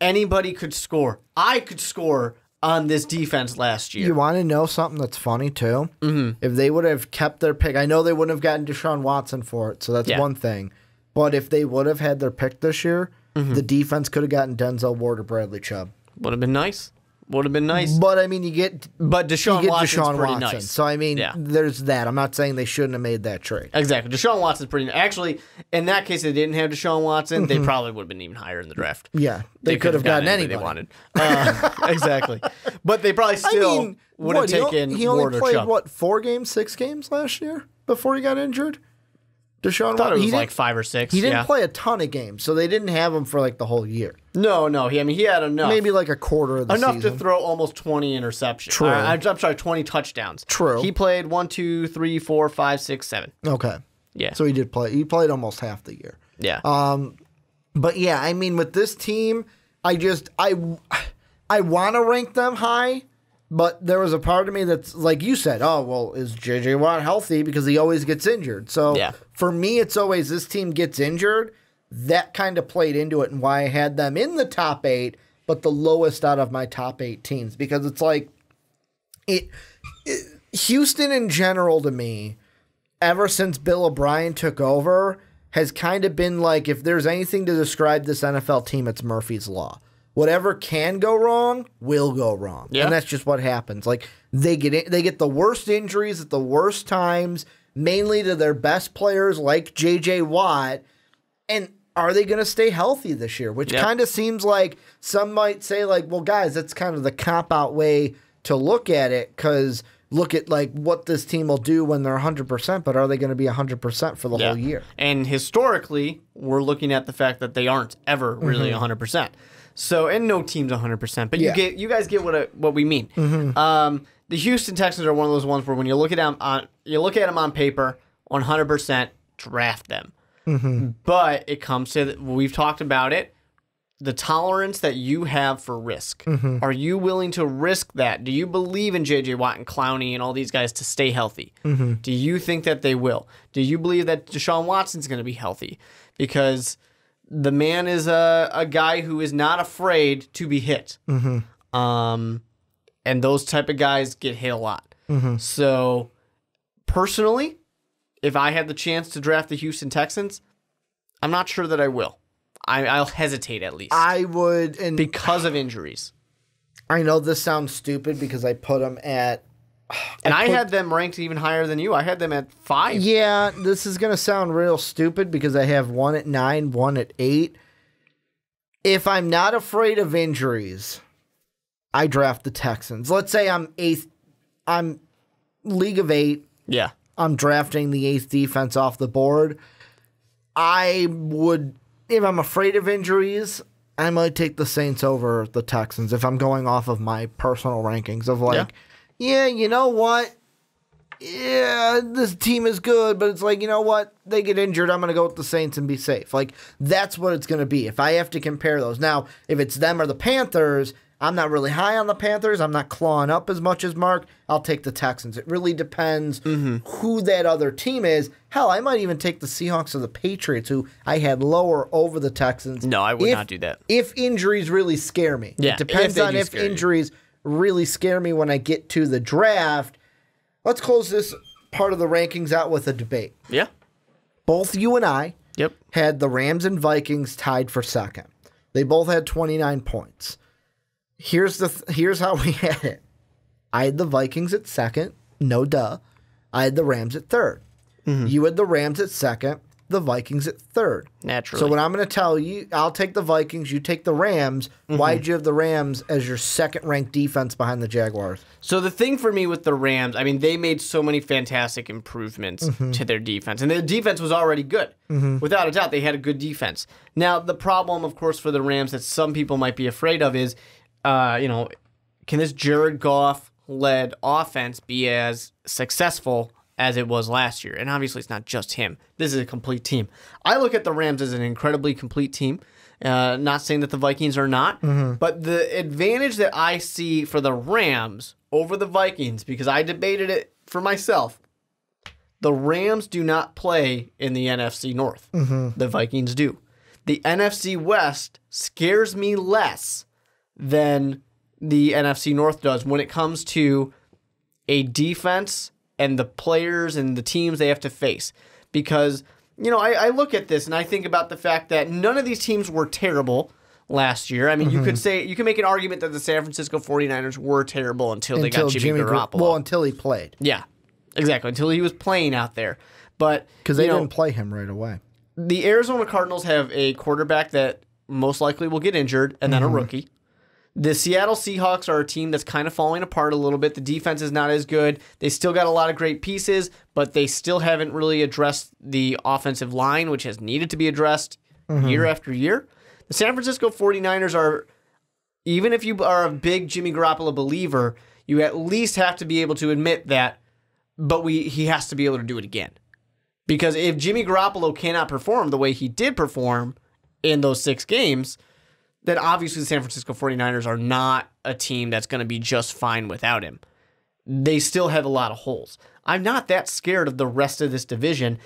anybody could score. I could score on this defense last year. You want to know something that's funny, too? If they would have kept their pick, I know they wouldn't have gotten Deshaun Watson for it, so that's one thing. But if they would have had their pick this year, the defense could have gotten Denzel Ward or Bradley Chubb. Would have been nice. Would have been nice. But, I mean, But Deshaun Watson's pretty nice. So, I mean, there's that. I'm not saying they shouldn't have made that trade. Exactly. Deshaun Watson's pretty nice. Actually, in that case, they didn't have Deshaun Watson. They probably would have been even higher in the draft. Yeah. They could have gotten anybody they wanted. Exactly. But they probably still would have taken Ward or Chubb. He only played, 4 games, 6 games last year before he got injured? Deshaun I thought it was 5 or 6. He didn't play a ton of games, so they didn't have him for the whole year. No. He had enough. Maybe a quarter of the season. Enough to throw almost 20 interceptions. True. I'm sorry, 20 touchdowns. True. He played 1, 2, 3, 4, 5, 6, 7. Okay. Yeah. So he did play. He played almost half the year. Yeah. But yeah, I mean, with this team, I want to rank them high, but there was a part of me that's like you said, oh, well, is J.J. Watt healthy? Because he always gets injured. So for me, it's always this team gets injured. That kind of played into it and why I had them in the top 8, but the lowest out of my top 8 teams. Because it's like, Houston in general to me, ever since Bill O'Brien took over, has kind of been like, if there's anything to describe this NFL team, it's Murphy's Law. Whatever can go wrong will go wrong. Yeah. And that's just what happens. Like they get the worst injuries at the worst times, mainly to their best players like J.J. Watt. And are they going to stay healthy this year? Which kind of seems like some might say like, well, guys, that's kind of the cop-out way to look at it because look at like what this team will do when they're 100%, but are they going to be 100% for the whole year? And historically, we're looking at the fact that they aren't ever really 100%. So, and no team's 100%, but you guys get what we mean. The Houston Texans are one of those ones where when you look at them on paper, 100% draft them. But it comes to we've talked about it. The tolerance that you have for risk. Are you willing to risk that? Do you believe in J.J. Watt and Clowney and all these guys to stay healthy? Do you think that they will? Do you believe that Deshaun Watson's going to be healthy? Because the man is a guy who is not afraid to be hit. And those type of guys get hit a lot. So, personally, if I had the chance to draft the Houston Texans, I'm not sure that I will. I'll hesitate at least. I would. Because of injuries. I know this sounds stupid because I put them at... I had them ranked even higher than you. I had them at 5. Yeah, this is going to sound real stupid because I have 1 at 9, 1 at 8. If I'm not afraid of injuries, I draft the Texans. Let's say I'm 8th. I'm League of 8. Yeah. I'm drafting the 8th defense off the board. I would... If I'm afraid of injuries, I might take the Saints over the Texans if I'm going off of my personal rankings of like, yeah, you know what? Yeah, this team is good, but it's like, you know what? They get injured, I'm going to go with the Saints and be safe. Like, that's what it's going to be if I have to compare those. Now, if it's them or the Panthers, I'm not really high on the Panthers. I'm not clawing up as much as Mark. I'll take the Texans. It really depends who that other team is. Hell, I might even take the Seahawks or the Patriots, who I had lower over the Texans. No, I would not do that. If injuries really scare me. Yeah, it depends on if injuries really scare me when I get to the draft. Let's close this part of the rankings out with a debate. Yeah. Both you and I had the Rams and Vikings tied for second. They both had 29 points. Here's how we had it. I had the Vikings at second. No duh. I had the Rams at third. You had the Rams at second. The Vikings at third. Naturally. So what I'm going to tell you, I'll take the Vikings. You take the Rams. Why'd you have the Rams as your second-ranked defense behind the Jaguars? So the thing for me with the Rams, I mean, they made so many fantastic improvements to their defense. And their defense was already good. Without a doubt, they had a good defense. Now, the problem, of course, for the Rams that some people might be afraid of is, can this Jared Goff-led offense be as successful as it was last year? And obviously, it's not just him. This is a complete team. I look at the Rams as an incredibly complete team. Not saying that the Vikings are not, but the advantage that I see for the Rams over the Vikings, because I debated it for myself, the Rams do not play in the NFC North. The Vikings do. The NFC West scares me less than the NFC North does when it comes to a defense and the players and the teams they have to face. Because, I look at this and I think about the fact that none of these teams were terrible last year. I mean, you can make an argument that the San Francisco 49ers were terrible until they got Jimmy Garoppolo. Well, until he played. Yeah, exactly. Until he was playing out there. But because they didn't play him right away. The Arizona Cardinals have a quarterback that most likely will get injured and then a rookie. The Seattle Seahawks are a team that's kind of falling apart a little bit. The defense is not as good. They still got a lot of great pieces, but they still haven't really addressed the offensive line, which has needed to be addressed year after year. The San Francisco 49ers are, even if you are a big Jimmy Garoppolo believer, you at least have to be able to admit that, but he has to be able to do it again. Because if Jimmy Garoppolo cannot perform the way he did perform in those 6 games, then obviously the San Francisco 49ers are not a team that's going to be just fine without him. They still have a lot of holes. I'm not that scared of the rest of this division.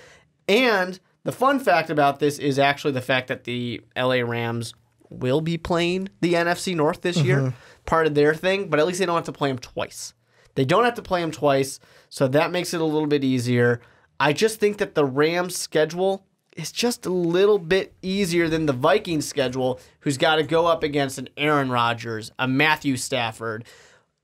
And the fun fact about this is actually the fact that the LA Rams will be playing the NFC North this year, part of their thing, but at least they don't have to play them twice. They don't have to play them twice, so that makes it a little bit easier. I just think that the Rams' schedule is just a little bit easier than the Vikings' schedule, who's got to go up against an Aaron Rodgers, a Matthew Stafford,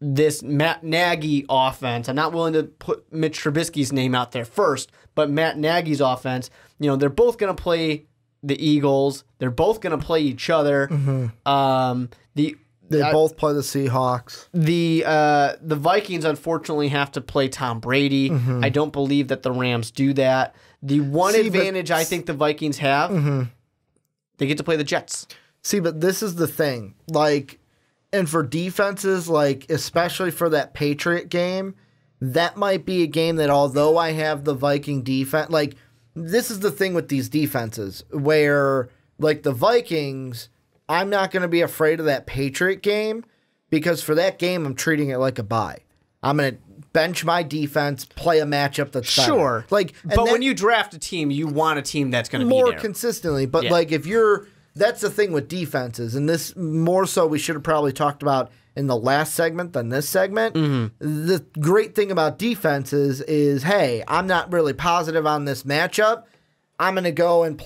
this Matt Nagy offense. I'm not willing to put Mitch Trubisky's name out there first, but Matt Nagy's offense, they're both going to play the Eagles. They're both going to play each other. They both play the Seahawks. The Vikings, unfortunately, have to play Tom Brady. I don't believe that the Rams do that. The one advantage I think the Vikings have, they get to play the Jets. See, but this is the thing. And for defenses, especially for that Patriot game, that might be a game that although I have the Viking defense, this is the thing with these defenses where, the Vikings, I'm not going to be afraid of that Patriot game because for that game, I'm treating it like a bye. I'm going to bench my defense, play a matchup that's better. Sure. But when you draft a team, you want a team that's going to be more there. Consistently. But if you're, that's the thing with defenses, and this more so we should have probably talked about in the last segment than this segment. The great thing about defenses is, hey, I'm not really positive on this matchup. I'm going to go and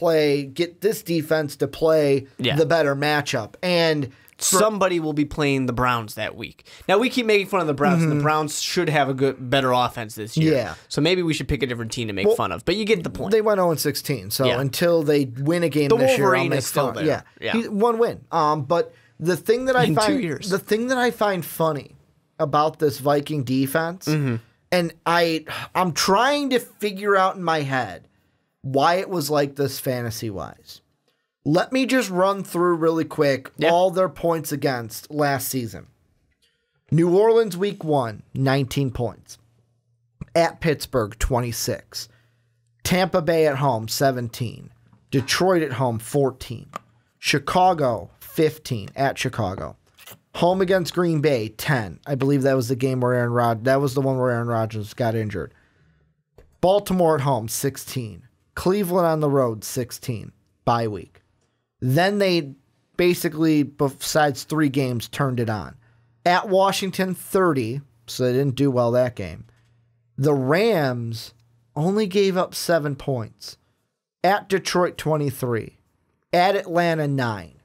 get this defense to play the better matchup. And somebody will be playing the Browns that week. Now, we keep making fun of the Browns, and the Browns should have a better offense this year. Yeah. So maybe we should pick a different team to make fun of. But you get the point. They went 0-16, so until they win a game this year, I'll make still fun. there. Yeah. One win. But the thing that the thing that I find funny about this Viking defense, and I'm trying to figure out in my head why it was like this fantasy-wise. Let me just run through really quick all their points against last season. New Orleans week 1, 19 points. At Pittsburgh, 26. Tampa Bay at home, 17. Detroit at home, 14. Chicago, 15 at Chicago. Home against Green Bay, 10. I believe that was the game where that was the one where Aaron Rodgers got injured. Baltimore at home, 16. Cleveland on the road, 16. Bye week. Then they basically, besides 3 games, turned it on. At Washington, 30, so they didn't do well that game. The Rams only gave up 7 points. At Detroit, 23. At Atlanta, 9.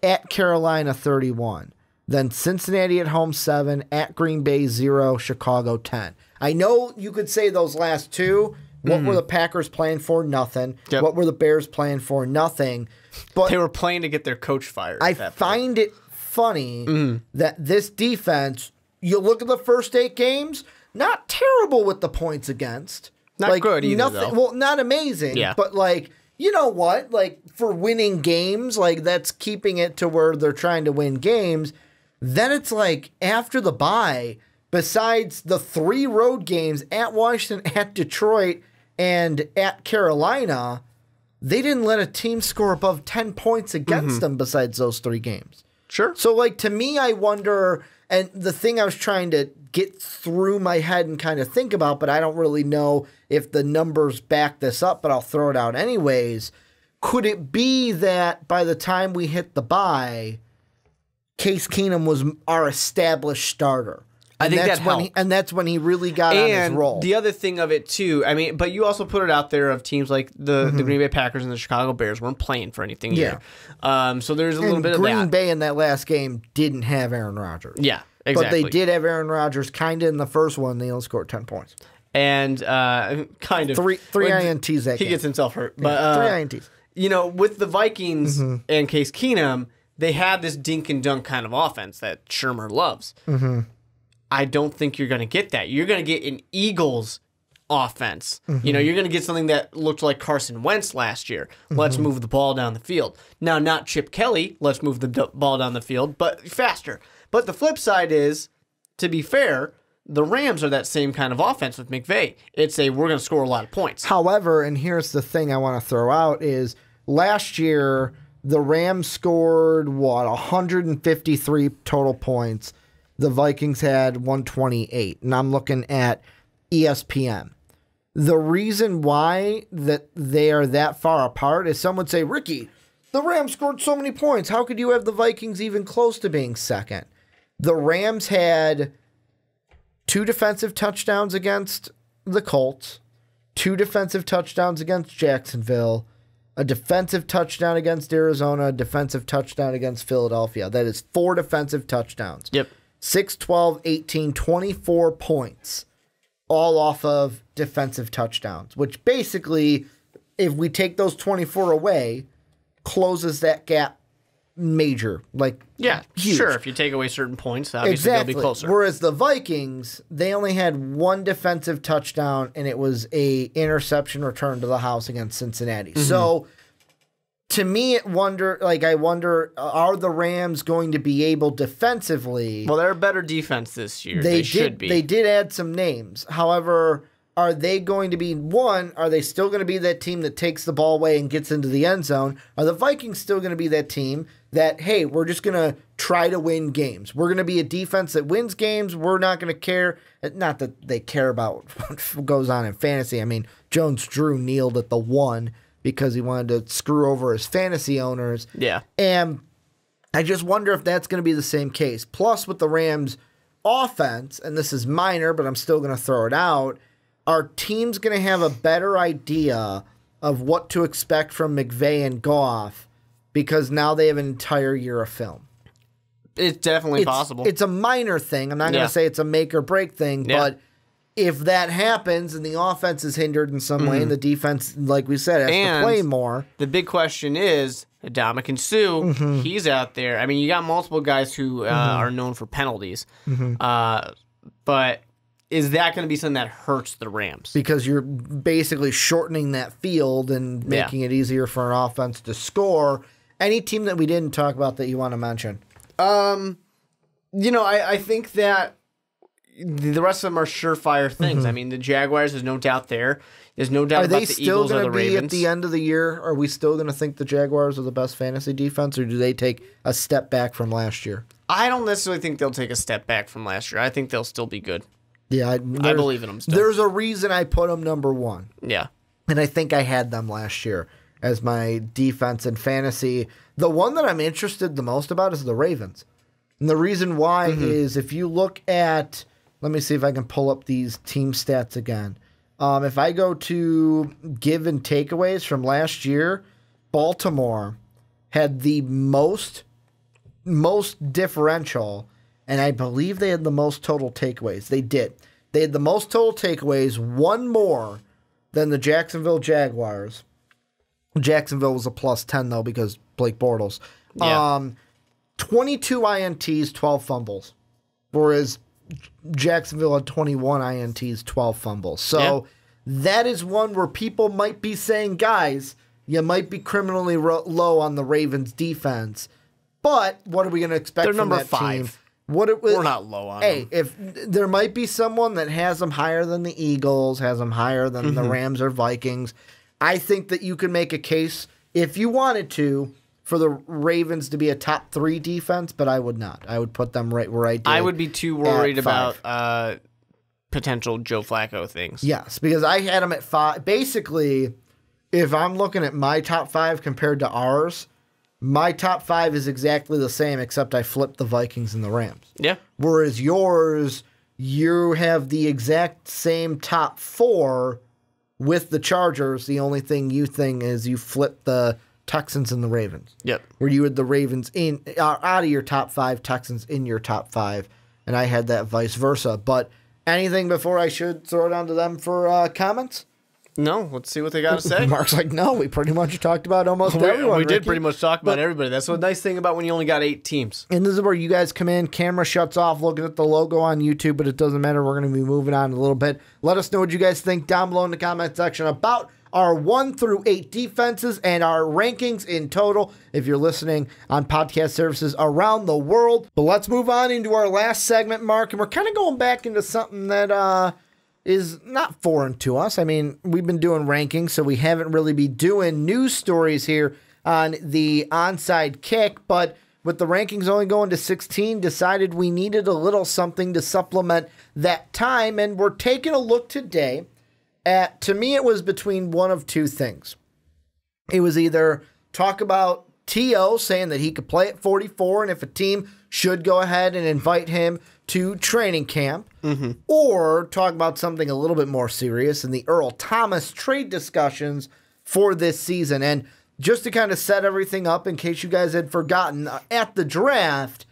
At Carolina, 31. Then Cincinnati at home, 7. At Green Bay, 0. Chicago, 10. I know you could say those last 2. What were the Packers playing for? Nothing. Yep. What were the Bears playing for? Nothing. But they were playing to get their coach fired. I find it funny that this defense, you look at the first 8 games, not terrible with the points against. Not good either, though. Well, not amazing. Yeah. But, you know what? For winning games, that's keeping it to where they're trying to win games. Then it's after the bye, besides the 3 road games at Washington, at Detroit, and at Carolina, they didn't let a team score above 10 points against them besides those 3 games. Sure. So, to me, I wonder, and the thing I was trying to get through my head and kind of think about, but I don't really know if the numbers back this up, but I'll throw it out anyways. Could it be that by the time we hit the bye, Case Keenum was our established starter? I think that helped. And that's when he really got on his roll. The other thing of it, too, but you also put it out there of teams like the Green Bay Packers and the Chicago Bears weren't playing for anything here. So there's a little bit of that. Green Bay in that last game didn't have Aaron Rodgers. Yeah, exactly. But they did have Aaron Rodgers kind of in the first one. They only scored 10 points. And kind of. Three INTs that game. He gets himself hurt. But, 3 INTs. With the Vikings and Case Keenum, they have this dink and dunk kind of offense that Shermer loves. I don't think you're going to get that. You're going to get an Eagles offense. You're going to get something that looked like Carson Wentz last year. Let's move the ball down the field. Now, not Chip Kelly. Let's move the ball down the field, but faster. But the flip side is, to be fair, the Rams are that same kind of offense with McVay. It's we're going to score a lot of points. However, and here's the thing I want to throw out is last year the Rams scored, 153 total points. The Vikings had 128. And I'm looking at ESPN. The reason why that they are that far apart is some would say, Ricky, the Rams scored so many points. How could you have the Vikings even close to being second? The Rams had 2 defensive touchdowns against the Colts, 2 defensive touchdowns against Jacksonville, a defensive touchdown against Arizona, a defensive touchdown against Philadelphia. That is 4 defensive touchdowns. Yep. 6, 12, 18, 24 points, all off of defensive touchdowns, which basically, if we take those 24 away, closes that gap major. Huge. Sure. If you take away certain points, obviously they'll be closer. Whereas the Vikings, they only had 1 defensive touchdown, and it was a interception return to the house against Cincinnati. Mm-hmm. So, to me, I wonder, are the Rams going to be able defensively? Well, they're a better defense this year. They should be. They did add some names. However, are they going to be, are they still going to be that team that takes the ball away and gets into the end zone? Are the Vikings still going to be that team that, hey, we're just going to try to win games? We're going to be a defense that wins games. We're not going to care. Not that they care about what goes on in fantasy. I mean, Jones-Drew kneeled at the 1 because he wanted to screw over his fantasy owners. Yeah. And I just wonder if that's going to be the same case. Plus, with the Rams' offense, and this is minor, but I'm still going to throw it out, are teams going to have a better idea of what to expect from McVay and Goff because now they have an entire year of film? It's definitely possible. It's a minor thing. I'm not going to say it's a make or break thing, but if that happens and the offense is hindered in some way and the defense, like we said, has to play more. The big question is, Ndamukong Suh, he's out there. I mean, you got multiple guys who are known for penalties. But is that going to be something that hurts the Rams? Because you're basically shortening that field and making it easier for an offense to score. Any team that we didn't talk about that you want to mention? I think that the rest of them are surefire things. I mean, the Jaguars, there's no doubt there. There's no doubt about the Eagles or the Ravens. Are they still going to be at the end of the year? Are we still going to think the Jaguars are the best fantasy defense, or do they take a step back from last year? I don't necessarily think they'll take a step back from last year. I think they'll still be good. Yeah, I believe in them still. There's a reason I put them number 1. Yeah. And I think I had them last year as my defense in fantasy. The one that I'm interested the most about is the Ravens. And the reason why is if you look at, let me see if I can pull up these team stats again. If I go to give and takeaways from last year, Baltimore had the most differential, and I believe they had the most total takeaways. They did. They had the most total takeaways, 1 more than the Jacksonville Jaguars. Jacksonville was a plus 10, though, because Blake Bortles. Yeah. 22 INTs, 12 fumbles. Whereas Jacksonville had 21 INTs, 12 fumbles. So that is one where people might be saying, guys, you might be criminally low on the Ravens defense. But what are we going to expect They're from number that 5. team? We're not low on them. Hey, if there might be someone that has them higher than the Eagles, has them higher than the Rams or Vikings. I think that you could make a case, if you wanted to, for the Ravens to be a top 3 defense, but I would not. I would put them right where I did. I would be too worried about potential Joe Flacco things. Yes, because I had them at 5. Basically, if I'm looking at my top 5 compared to ours, my top 5 is exactly the same, except I flipped the Vikings and the Rams. Yeah. Whereas yours, you have the exact same top 4 with the Chargers. The only thing you think is you flip the Texans and the Ravens. Yep. Where you had the Ravens out of your top 5, Texans in your top 5, and I had that vice versa. But anything before I should throw it on to them for comments? No, let's see what they got to say. Mark's like, no, we pretty much talked about almost everyone. We did pretty much talk about everybody. That's the nice thing about when you only got 8 teams. And this is where you guys come in, camera shuts off, looking at the logo on YouTube, but it doesn't matter. We're going to be moving on a little bit. Let us know what you guys think down below in the comment section about our 1 through 8 defenses and our rankings in total if you're listening on podcast services around the world. But let's move on into our last segment, Mark, and we're kind of going back into something that is not foreign to us. I mean, we've been doing rankings, so we haven't really been doing news stories here on the onside kick, but with the rankings only going to 16, decided we needed a little something to supplement that time, and we're taking a look today at, to me, it was between one of two things. It was either talk about T.O. saying that he could play at 44, and if a team should go ahead and invite him to training camp, or talk about something a little bit more serious in the Earl Thomas trade discussions for this season. And just to kind of set everything up in case you guys had forgotten, at the draft,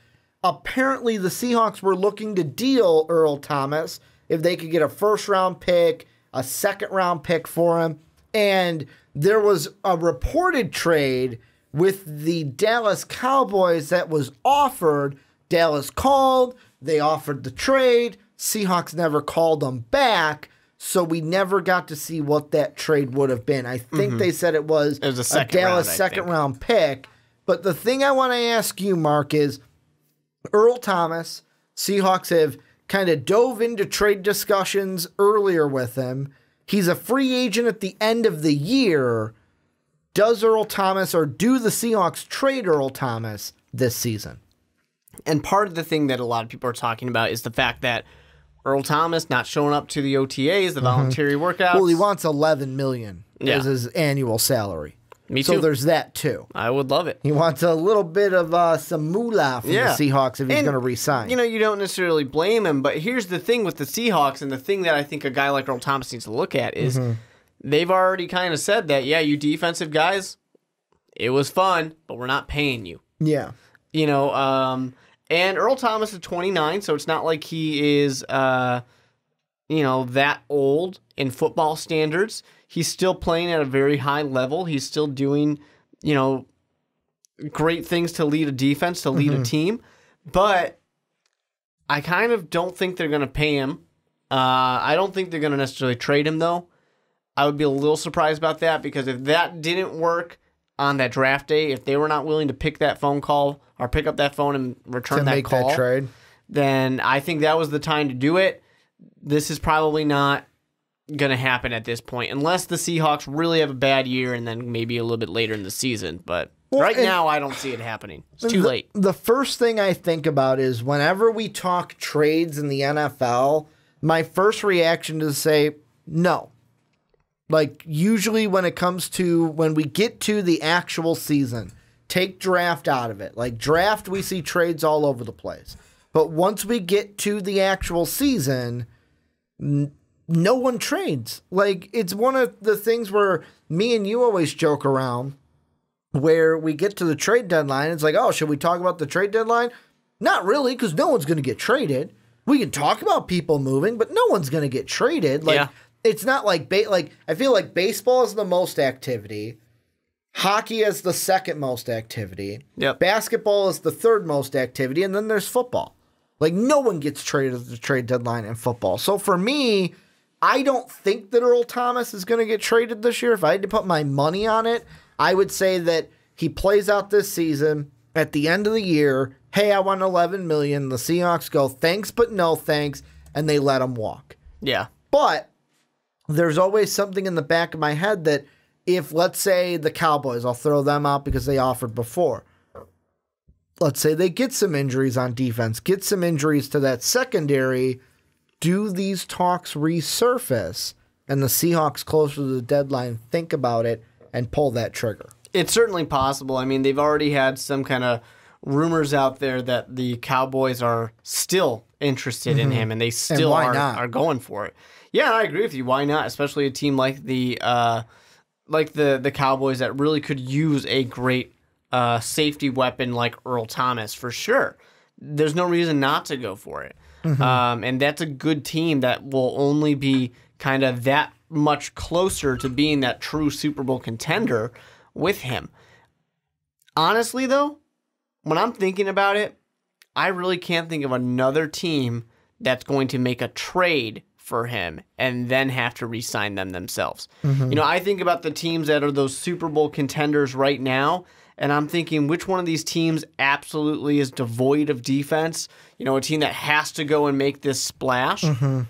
apparently the Seahawks were looking to deal Earl Thomas if they could get a first-round pick, a second-round pick for him, and there was a reported trade with the Dallas Cowboys that was offered. Dallas called, they offered the trade, Seahawks never called them back, so we never got to see what that trade would have been. I think they said it was a Dallas second-round pick. But the thing I want to ask you, Mark, is Earl Thomas, Seahawks have kind of dove into trade discussions earlier with him. He's a free agent at the end of the year. Does Earl Thomas, or do the Seahawks trade Earl Thomas this season? And part of the thing that a lot of people are talking about is the fact that Earl Thomas not showing up to the OTAs, the voluntary workouts. Well, he wants $11 million as his annual salary. Me too. So there's that too. I would love it. He wants a little bit of some moolah from the Seahawks if he's going to re-sign. You know, you don't necessarily blame him, but here's the thing with the Seahawks, and the thing that I think a guy like Earl Thomas needs to look at is they've already kind of said that, yeah, you defensive guys, it was fun, but we're not paying you. Yeah. You know, and Earl Thomas is 29, so it's not like he is, you know, that old in football standards. He's still playing at a very high level. He's still doing, you know, great things to lead a defense, to lead a team. But I kind of don't think they're going to pay him. I don't think they're going to necessarily trade him, though. I would be a little surprised about that, because if that didn't work on that draft day, if they were not willing to pick that phone call or pick up that phone and return that call, that trade, then I think that was the time to do it. This is probably not going to happen at this point, unless the Seahawks really have a bad year and then maybe a little bit later in the season. But right now, I don't see it happening. It's too late. The first thing I think about is whenever we talk trades in the NFL, my first reaction is to say no. Like, usually when it comes to, when we get to the actual season, take draft out of it. Like, draft, we see trades all over the place. But once we get to the actual season, no one trades. Like, it's one of the things where me and you always joke around, where we get to the trade deadline. It's like, oh, should we talk about the trade deadline? Not really, because no one's going to get traded. We can talk about people moving, but no one's going to get traded. Like, it's not like, I feel like baseball is the most activity. Hockey is the second most activity. Yep. Basketball is the third most activity. And then there's football. Like, no one gets traded at the trade deadline in football. So for me, I don't think that Earl Thomas is going to get traded this year. If I had to put my money on it, I would say that he plays out this season. At the end of the year, hey, I want $11 million. The Seahawks go, thanks, but no thanks, and they let him walk. Yeah. But there's always something in the back of my head that if, let's say, the Cowboys, I'll throw them out because they offered before. Let's say they get some injuries on defense, get some injuries to that secondary. Do these talks resurface and the Seahawks closer to the deadline think about it and pull that trigger? It's certainly possible. I mean, they've already had some kind of rumors out there that the Cowboys are still interested in him, and they still are going for it. Yeah, I agree with you. Why not? Especially a team like the Cowboys that really could use a great safety weapon like Earl Thomas for sure. There's no reason not to go for it. And that's a good team that will only be kind of that much closer to being that true Super Bowl contender with him. Honestly, though, when I'm thinking about it, I really can't think of another team that's going to make a trade for him and then have to re-sign them themselves. You know, I think about the teams that are those Super Bowl contenders right now, and I'm thinking which one of these teams absolutely is devoid of defense, you know, a team that has to go and make this splash. And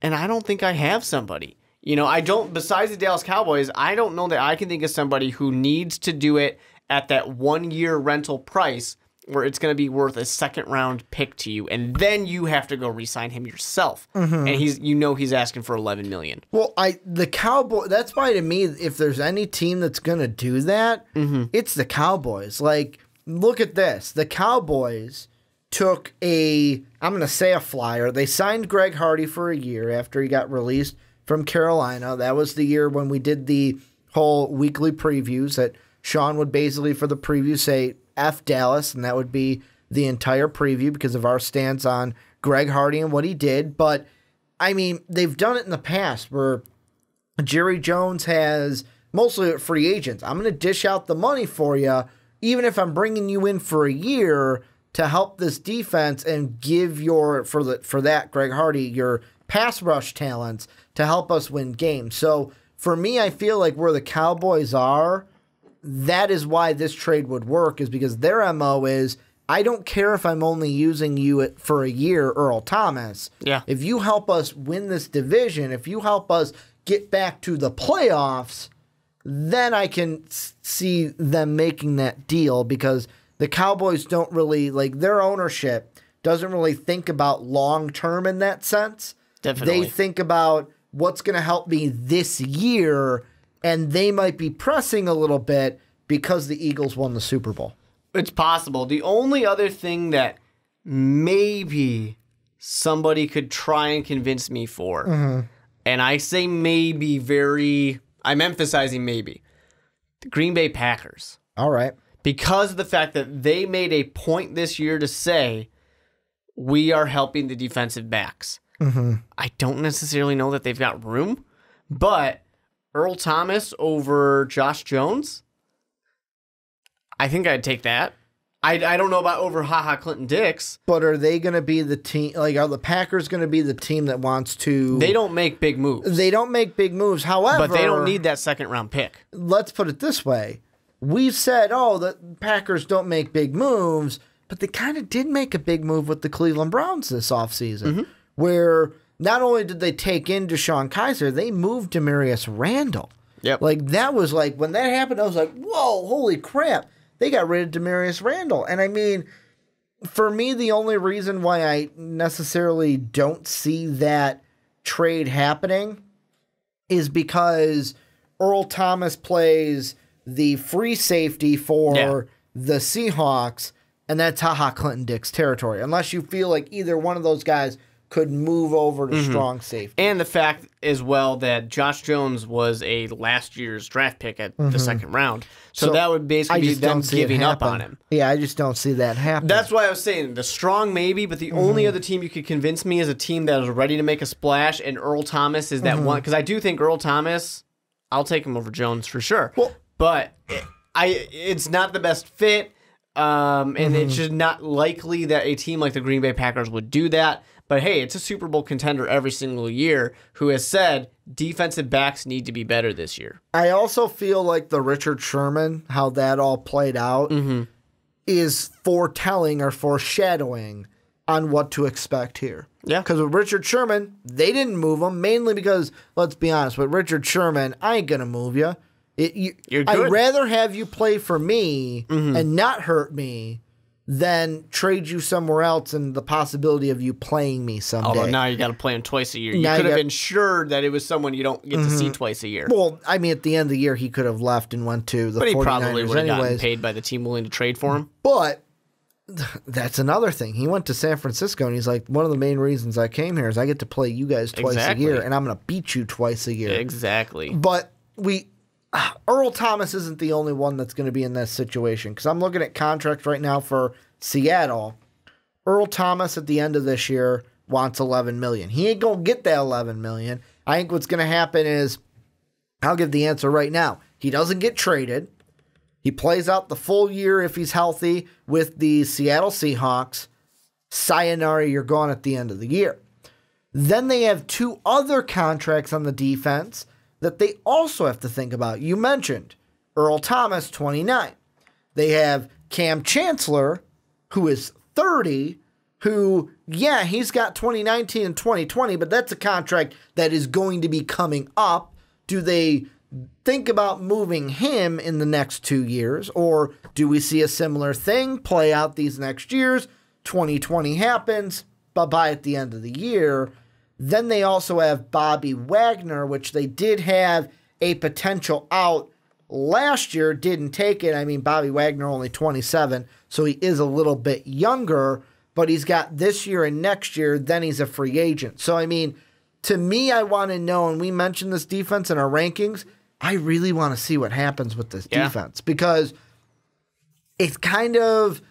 I don't think I have somebody. I don't, besides the Dallas Cowboys, I don't know that I can think of somebody who needs to do it at that 1 year rental price where it's going to be worth a second round pick to you, and then you have to go re-sign him yourself. And he's asking for $11 million. Well, the Cowboy, that's why to me, if there's any team that's going to do that, it's the Cowboys. Like, look at this. The Cowboys took I'm going to say a flyer. They signed Greg Hardy for a year after he got released from Carolina. That was the year when we did the whole weekly previews that Sean would basically, for the preview, say F Dallas, and that would be the entire preview because of our stance on Greg Hardy and what he did. But, I mean, they've done it in the past where Jerry Jones has mostly free agents. I'm going to dish out the money for you, even if I'm bringing you in for a year to help this defense and give for that, Greg Hardy, your pass rush talents to help us win games. So, for me, I feel like where the Cowboys are, that is why this trade would work, is because their MO is, I don't care if I'm only using you for a year, Earl Thomas. Yeah. If you help us win this division, if you help us get back to the playoffs, then I can see them making that deal, because the Cowboys don't really, like, their ownership doesn't really think about long-term in that sense. Definitely. They think about what's going to help me this year, and they might be pressing a little bit because the Eagles won the Super Bowl. It's possible. The only other thing that maybe somebody could try and convince me for, and I say maybe I'm emphasizing maybe, the Green Bay Packers. All right. Because of the fact that they made a point this year to say, we are helping the defensive backs. I don't necessarily know that they've got room, but Earl Thomas over Josh Jones, I think I'd take that. I don't know about over Clinton Dix. But are they going to be the team, like, are the Packers going to be the team that wants to... They don't make big moves. They don't make big moves. However... But they don't need that second round pick. Let's put it this way. We've said, the Packers don't make big moves, but they kind of did make a big move with the Cleveland Browns this offseason, where not only did they take in Deshaun Kaiser, they moved Demarius Randall. Yep. Like, that was like, when that happened, I was like, whoa, holy crap. They got rid of Demarius Randall. And I mean, for me, the only reason why I necessarily don't see that trade happening is because Earl Thomas plays the free safety for the Seahawks, and that's Clinton Dix territory, unless you feel like either one of those guys could move over to strong safety. And the fact as well that Josh Jones was a last year's draft pick at the second round. So that would basically be them giving up on him. Yeah, I just don't see that happening. That's why I was saying the strong maybe, but the only other team you could convince me is a team that is ready to make a splash, and Earl Thomas is that one. Because I do think Earl Thomas, I'll take him over Jones for sure. Well, but it's not the best fit, and it's just not likely that a team like the Green Bay Packers would do that. But hey, it's a Super Bowl contender every single year who has said defensive backs need to be better this year. I also feel like the Richard Sherman, how that all played out, is foretelling or foreshadowing on what to expect here. Yeah. Because with Richard Sherman, they didn't move him, mainly because, let's be honest, with Richard Sherman, I ain't going to move you. You're good. I'd rather have you play for me and not hurt me than trade you somewhere else and the possibility of you playing me someday. Although now you got to play him twice a year. You could have ensured that it was someone you don't get to see twice a year. Well, I mean, at the end of the year, he could have left and went to the 49ers anyways. But he probably would have gotten paid by the team willing to trade for him. But that's another thing. He went to San Francisco, and he's like, one of the main reasons I came here is I get to play you guys twice a year, and I'm going to beat you twice a year. Exactly. But Earl Thomas isn't the only one that's going to be in this situation, because I'm looking at contracts right now for Seattle. Earl Thomas at the end of this year wants $11 million. He ain't going to get that $11 million. I think what's going to happen is, I'll give the answer right now. He doesn't get traded. He plays out the full year if he's healthy with the Seattle Seahawks. Sayonara, you're gone at the end of the year. Then they have two other contracts on the defense that they also have to think about. You mentioned Earl Thomas, 29. They have Cam Chancellor, who is 30, who, yeah, he's got 2019 and 2020, but that's a contract that is going to be coming up. Do they think about moving him in the next 2 years, or do we see a similar thing play out these next years? 2020 happens, bye-bye at the end of the year. Then they also have Bobby Wagner, which they did have a potential out last year, didn't take it. I mean, Bobby Wagner only 27, so he is a little bit younger, but he's got this year and next year, then he's a free agent. So, I mean, to me, I want to know, and we mentioned this defense in our rankings, I really want to see what happens with this defense, because it's kind of,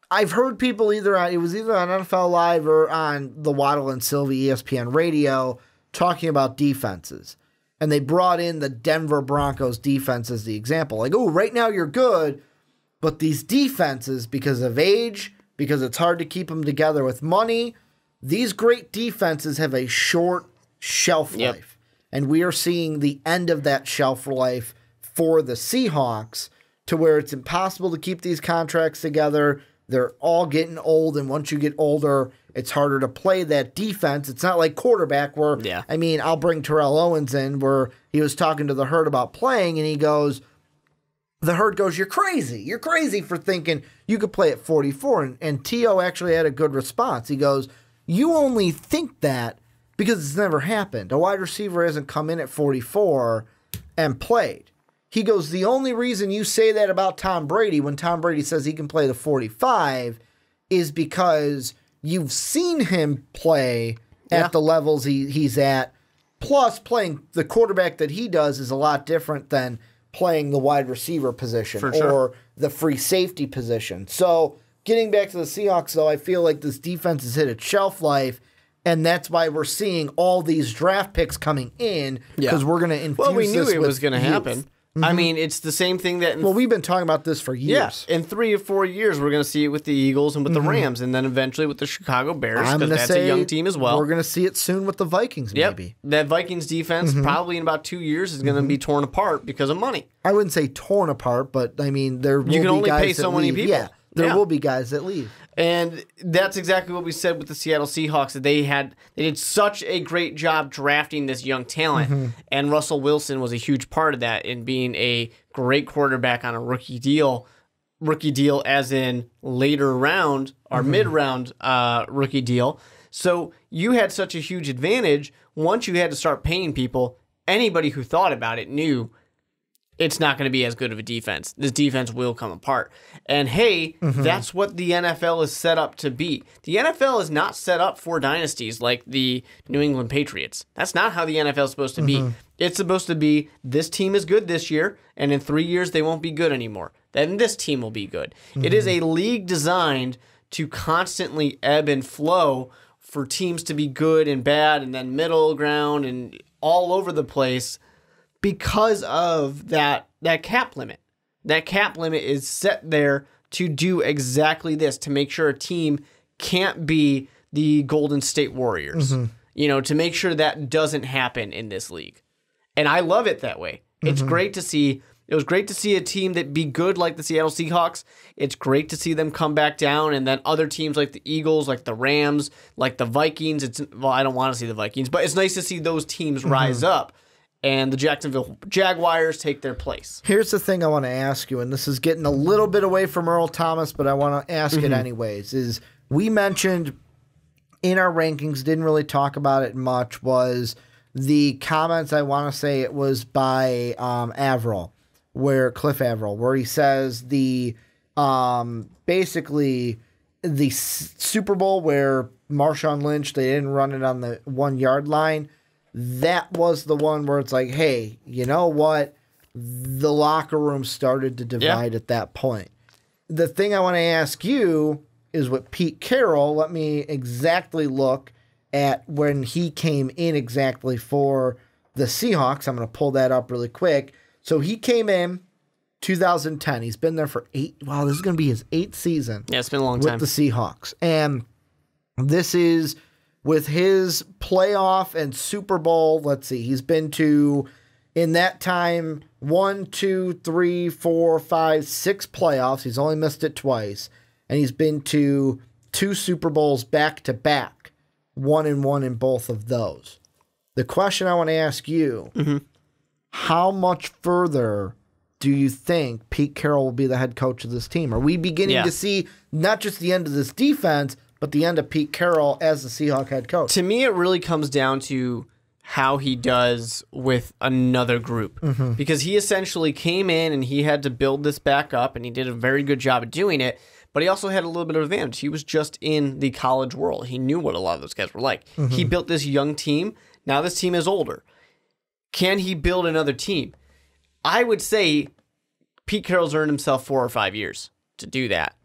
I've heard people it was either on NFL Live or on the Waddle and Sylvie ESPN radio talking about defenses. And they brought in the Denver Broncos defense as the example. Like, oh, right now you're good, but these defenses, because of age, because it's hard to keep them together with money, these great defenses have a short shelf life. And we are seeing the end of that shelf life for the Seahawks, to where it's impossible to keep these contracts together. They're all getting old, and once you get older, it's harder to play that defense. It's not like quarterback where, I mean, I'll bring Terrell Owens in, where he was talking to the Herd about playing, and the Herd goes, you're crazy. You're crazy for thinking you could play at 44. And T.O. actually had a good response. He goes, you only think that because it's never happened. A wide receiver hasn't come in at 44 and played. He goes, the only reason you say that about Tom Brady when Tom Brady says he can play the 45 is because you've seen him play at the levels he's at. Plus, playing the quarterback that he does is a lot different than playing the wide receiver position or the free safety position. So, getting back to the Seahawks, though, I feel like this defense has hit its shelf life, and that's why we're seeing all these draft picks coming in, because we're going to infuse we knew this it was going to happen. Mm-hmm. I mean, it's the same thing that... we've been talking about this for years. Yeah, in 3 or 4 years, we're going to see it with the Eagles and with the Rams, and then eventually with the Chicago Bears, because that's a young team as well. We're going to see it soon with the Vikings, maybe. That Vikings defense, probably in about 2 years, is going to be torn apart because of money. I wouldn't say torn apart, but, I mean, there will be guys that leave. You can only pay so many people. Yeah, there will be guys that leave. And that's exactly what we said with the Seattle Seahawks, that they did such a great job drafting this young talent, and Russell Wilson was a huge part of that in being a great quarterback on a rookie deal as in later round or mid-round rookie deal. So you had such a huge advantage. Once you had to start paying people, anybody who thought about it knew it's not going to be as good of a defense. This defense will come apart. And hey, that's what the NFL is set up to be. The NFL is not set up for dynasties like the New England Patriots. That's not how the NFL is supposed to be. It's supposed to be, this team is good this year, and in 3 years they won't be good anymore. Then this team will be good. It is a league designed to constantly ebb and flow for teams to be good and bad and then middle ground and all over the place, because of that cap limit. That cap limit is set there to do exactly this, to make sure a team can't be the Golden State Warriors. To make sure that doesn't happen in this league. And I love it that way. It's great to see. It was great to see a team that be good like the Seattle Seahawks. It's great to see them come back down, and then other teams like the Eagles, like the Rams, like the Vikings. I don't want to see the Vikings, but it's nice to see those teams rise up and the Jacksonville Jaguars take their place. Here's the thing I want to ask you, and this is getting a little bit away from Earl Thomas, but I want to ask it anyways, is we mentioned in our rankings, didn't really talk about it much, was the comments, I want to say it was by Cliff Averill, where he says basically the Super Bowl where Marshawn Lynch, they didn't run it on the 1 yard line. That was the one where it's like, hey, you know what? The locker room started to divide at that point. The thing I want to ask you is with Pete Carroll. Let me exactly look at when he came in exactly for the Seahawks. I'm going to pull that up really quick. So he came in 2010. He's been there for 8. Wow, this is going to be his 8th season. Yeah, it's been a long time. With the Seahawks. And this is with his playoff and Super Bowl. Let's see. He's been to, in that time, 1, 2, 3, 4, 5, 6 playoffs. He's only missed it twice. and he's been to 2 Super Bowls back-to-back, 1-1 in both of those. The question I want to ask you, how much further do you think Pete Carroll will be the head coach of this team? Are we beginning to see not just the end of this defense, but the end of Pete Carroll as the Seahawks head coach? To me, it really comes down to how he does with another group. Because he essentially came in and he had to build this back up, and he did a very good job at doing it, but he also had a little bit of advantage. He was just in the college world. He knew what a lot of those guys were like. He built this young team. Now this team is older. Can he build another team? I would say Pete Carroll's earned himself 4 or 5 years to do that.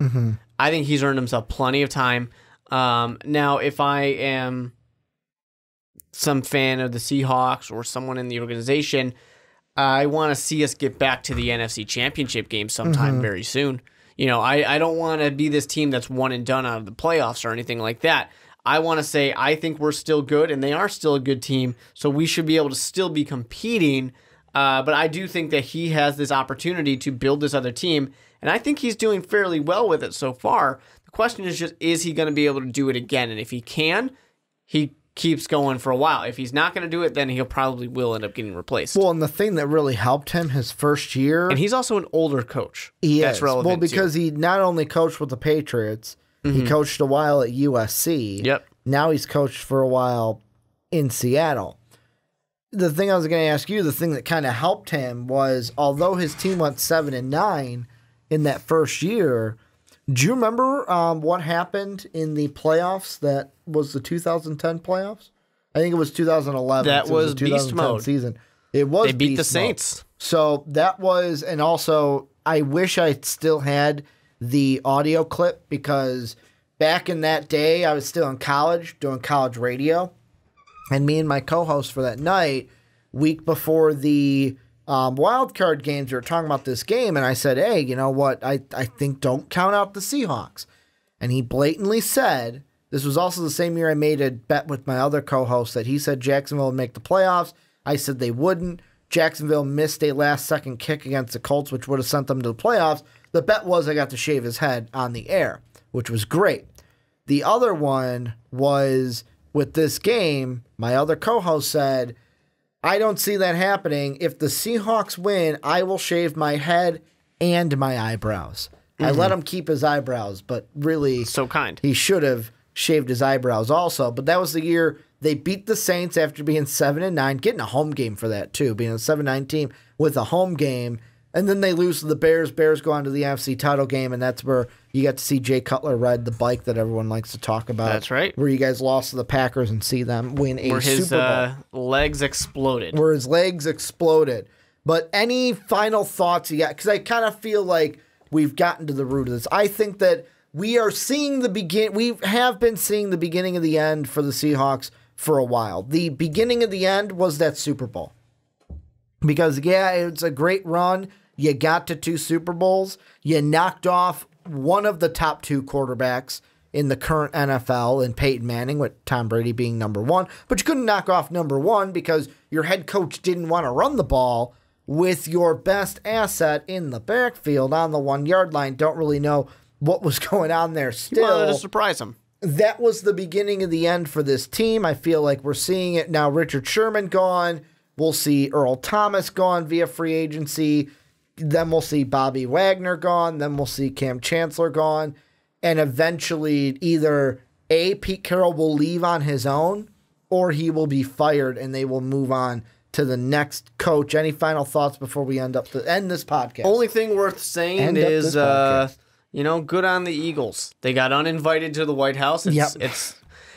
I think he's earned himself plenty of time. Now, if I am some fan of the Seahawks or someone in the organization, I want to see us get back to the NFC Championship game sometime very soon. You know, I don't want to be this team that's one and done out of the playoffs or anything like that. I want to say I think we're still good, and they are still a good team, so we should be able to still be competing. But I do think that he has this opportunity to build this other team, and I think he's doing fairly well with it so far. The question is just, is he going to be able to do it again? And if he can, he keeps going for a while. If he's not going to do it, then he'll probably will end up getting replaced. Well, and the thing that really helped him his first year... And he's also an older coach. That's relevant. Well, because he not only coached with the Patriots, he coached a while at USC. Yep. Now he's coached for a while in Seattle. The thing I was going to ask you, the thing that kind of helped him was, although his team went 7-9 in that first year, do you remember what happened in the playoffs that was the 2010 playoffs? I think it was 2011. That was beast mode. Season. It was. They beat the Saints. So that was, and also I wish I still had the audio clip, because back in that day I was still in college doing college radio, and me and my co-host for that night, week before the wild card games, we were talking about this game, and I said, hey, you know what, I think don't count out the Seahawks. And he blatantly said, this was also the same year I made a bet with my other co-host, that he said Jacksonville would make the playoffs. I said they wouldn't. Jacksonville missed a last-second kick against the Colts, which would have sent them to the playoffs. The bet was I got to shave his head on the air, which was great. The other one was with this game, my other co-host said, I don't see that happening. If the Seahawks win, I will shave my head and my eyebrows. I let him keep his eyebrows, but really... So kind. He should have shaved his eyebrows also. But that was the year they beat the Saints after being 7-9, getting a home game for that too, being a 7-9 team with a home game. And then they lose to the Bears. Bears go on to the NFC title game, and that's where you got to see Jay Cutler ride the bike that everyone likes to talk about. That's right. Where you guys lost to the Packers and see them win a Super Bowl. Where his legs exploded. Where his legs exploded. But any final thoughts you got? Because I kind of feel like we've gotten to the root of this. I think that we are seeing we have been seeing the beginning of the end for the Seahawks for a while. The beginning of the end was that Super Bowl. Because, yeah, it's a great run. You got to 2 Super Bowls. You knocked off one of the top 2 quarterbacks in the current NFL in Peyton Manning, with Tom Brady being number 1. But you couldn't knock off number 1 because your head coach didn't want to run the ball with your best asset in the backfield on the 1-yard line. Don't really know what was going on there still. You wanted to surprise him. That was the beginning of the end for this team. I feel like we're seeing it now. Richard Sherman gone. We'll see Earl Thomas gone via free agency. Then we'll see Bobby Wagner gone. Then we'll see Cam Chancellor gone. And eventually either A, Pete Carroll will leave on his own, or he will be fired and they will move on to the next coach. Any final thoughts before we end this podcast? Only thing worth saying is, good on the Eagles. They got uninvited to the White House. It's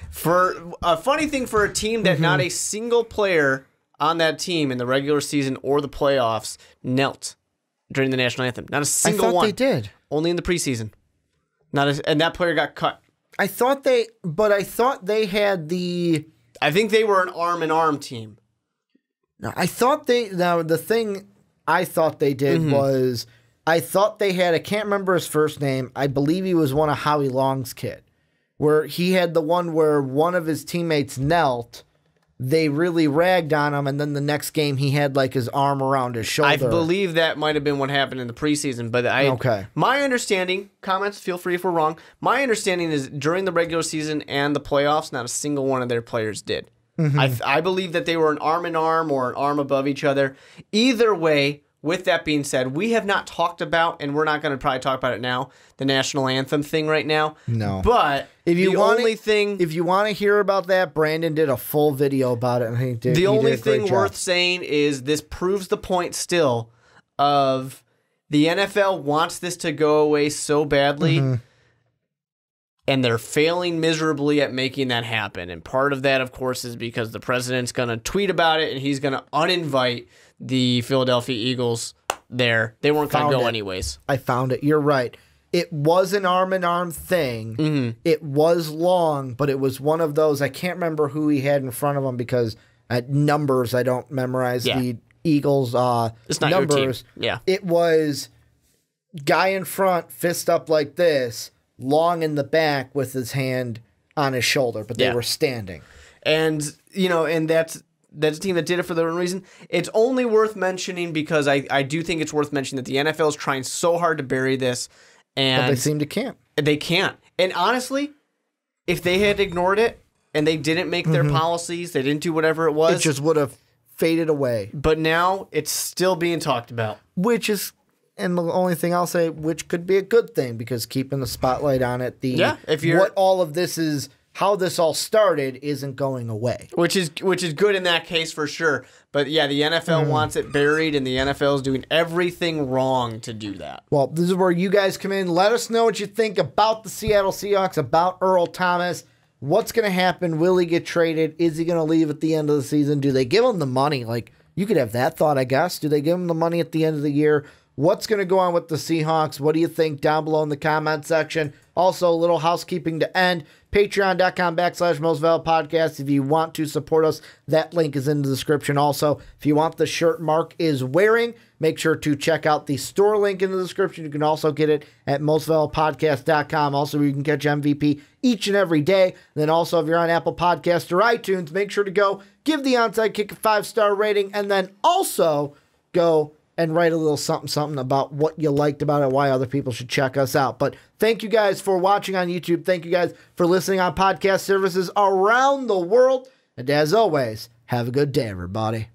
for a funny thing for a team that not a single player on that team in the regular season or the playoffs knelt during the national anthem. Not a single one. They did. Only in the preseason. And that player got cut. I thought they had the... I think they were an arm-in-arm team. No, the thing I thought they did was, I thought they had, I can't remember his first name. I believe he was one of Howie Long's kid, where he had the one where one of his teammates knelt. they really ragged on him, and then the next game he had like his arm around his shoulder. I believe that might have been what happened in the preseason, but my understanding, comments, feel free if we're wrong, my understanding is during the regular season and the playoffs, not a single one of their players did. I believe that they were an arm in arm or an arm above each other. Either way, with that being said, we have not talked about, and we're not going to probably talk about it now, the national anthem thing right now. No. But if you want to hear about that, Brandon did a full video about it. And he did. The only thing worth saying is this proves the point still of the NFL wants this to go away so badly, and they're failing miserably at making that happen. And part of that, of course, is because the president's going to tweet about it, and he's going to uninvite the Philadelphia Eagles there. They weren't going to go anyways. I found it. You're right. It was an arm-in-arm thing. It was long, but it was one of those. I can't remember who he had in front of him because at numbers, I don't memorize the Eagles' it's not numbers. your team. Yeah. It was guy in front, fist up like this, long in the back with his hand on his shoulder, but they were standing. And, and that's a team that did it for their own reason. It's only worth mentioning because I do think it's worth mentioning that the NFL is trying so hard to bury this. And but they seem to can't. They can't. And honestly, if they had ignored it and they didn't make their policies, they didn't do whatever it was. It just would have faded away. But now it's still being talked about. Which is, and the only thing I'll say, which could be a good thing because keeping the spotlight on it, what all of this is, how this all started isn't going away. Which is good in that case for sure. But yeah, the NFL wants it buried, and the NFL is doing everything wrong to do that. Well, this is where you guys come in. Let us know what you think about the Seattle Seahawks, about Earl Thomas. What's going to happen? Will he get traded? Is he going to leave at the end of the season? Do they give him the money? Like, you could have that thought, I guess. Do they give him the money at the end of the year? What's going to go on with the Seahawks? What do you think down below in the comment section? Also, a little housekeeping to end. Patreon.com/MostValuedPodcast. If you want to support us, that link is in the description. Also, if you want the shirt Mark is wearing, make sure to check out the store link in the description. You can also get it at MostValuedPodcast.com. Also, you can catch MVP each and every day. And then also, if you're on Apple Podcasts or iTunes, make sure to go give the Onside Kick a 5-star rating. And then also go and write a little something about what you liked about it, why other people should check us out. But thank you guys for watching on YouTube. Thank you guys for listening on podcast services around the world. And as always, have a good day, everybody.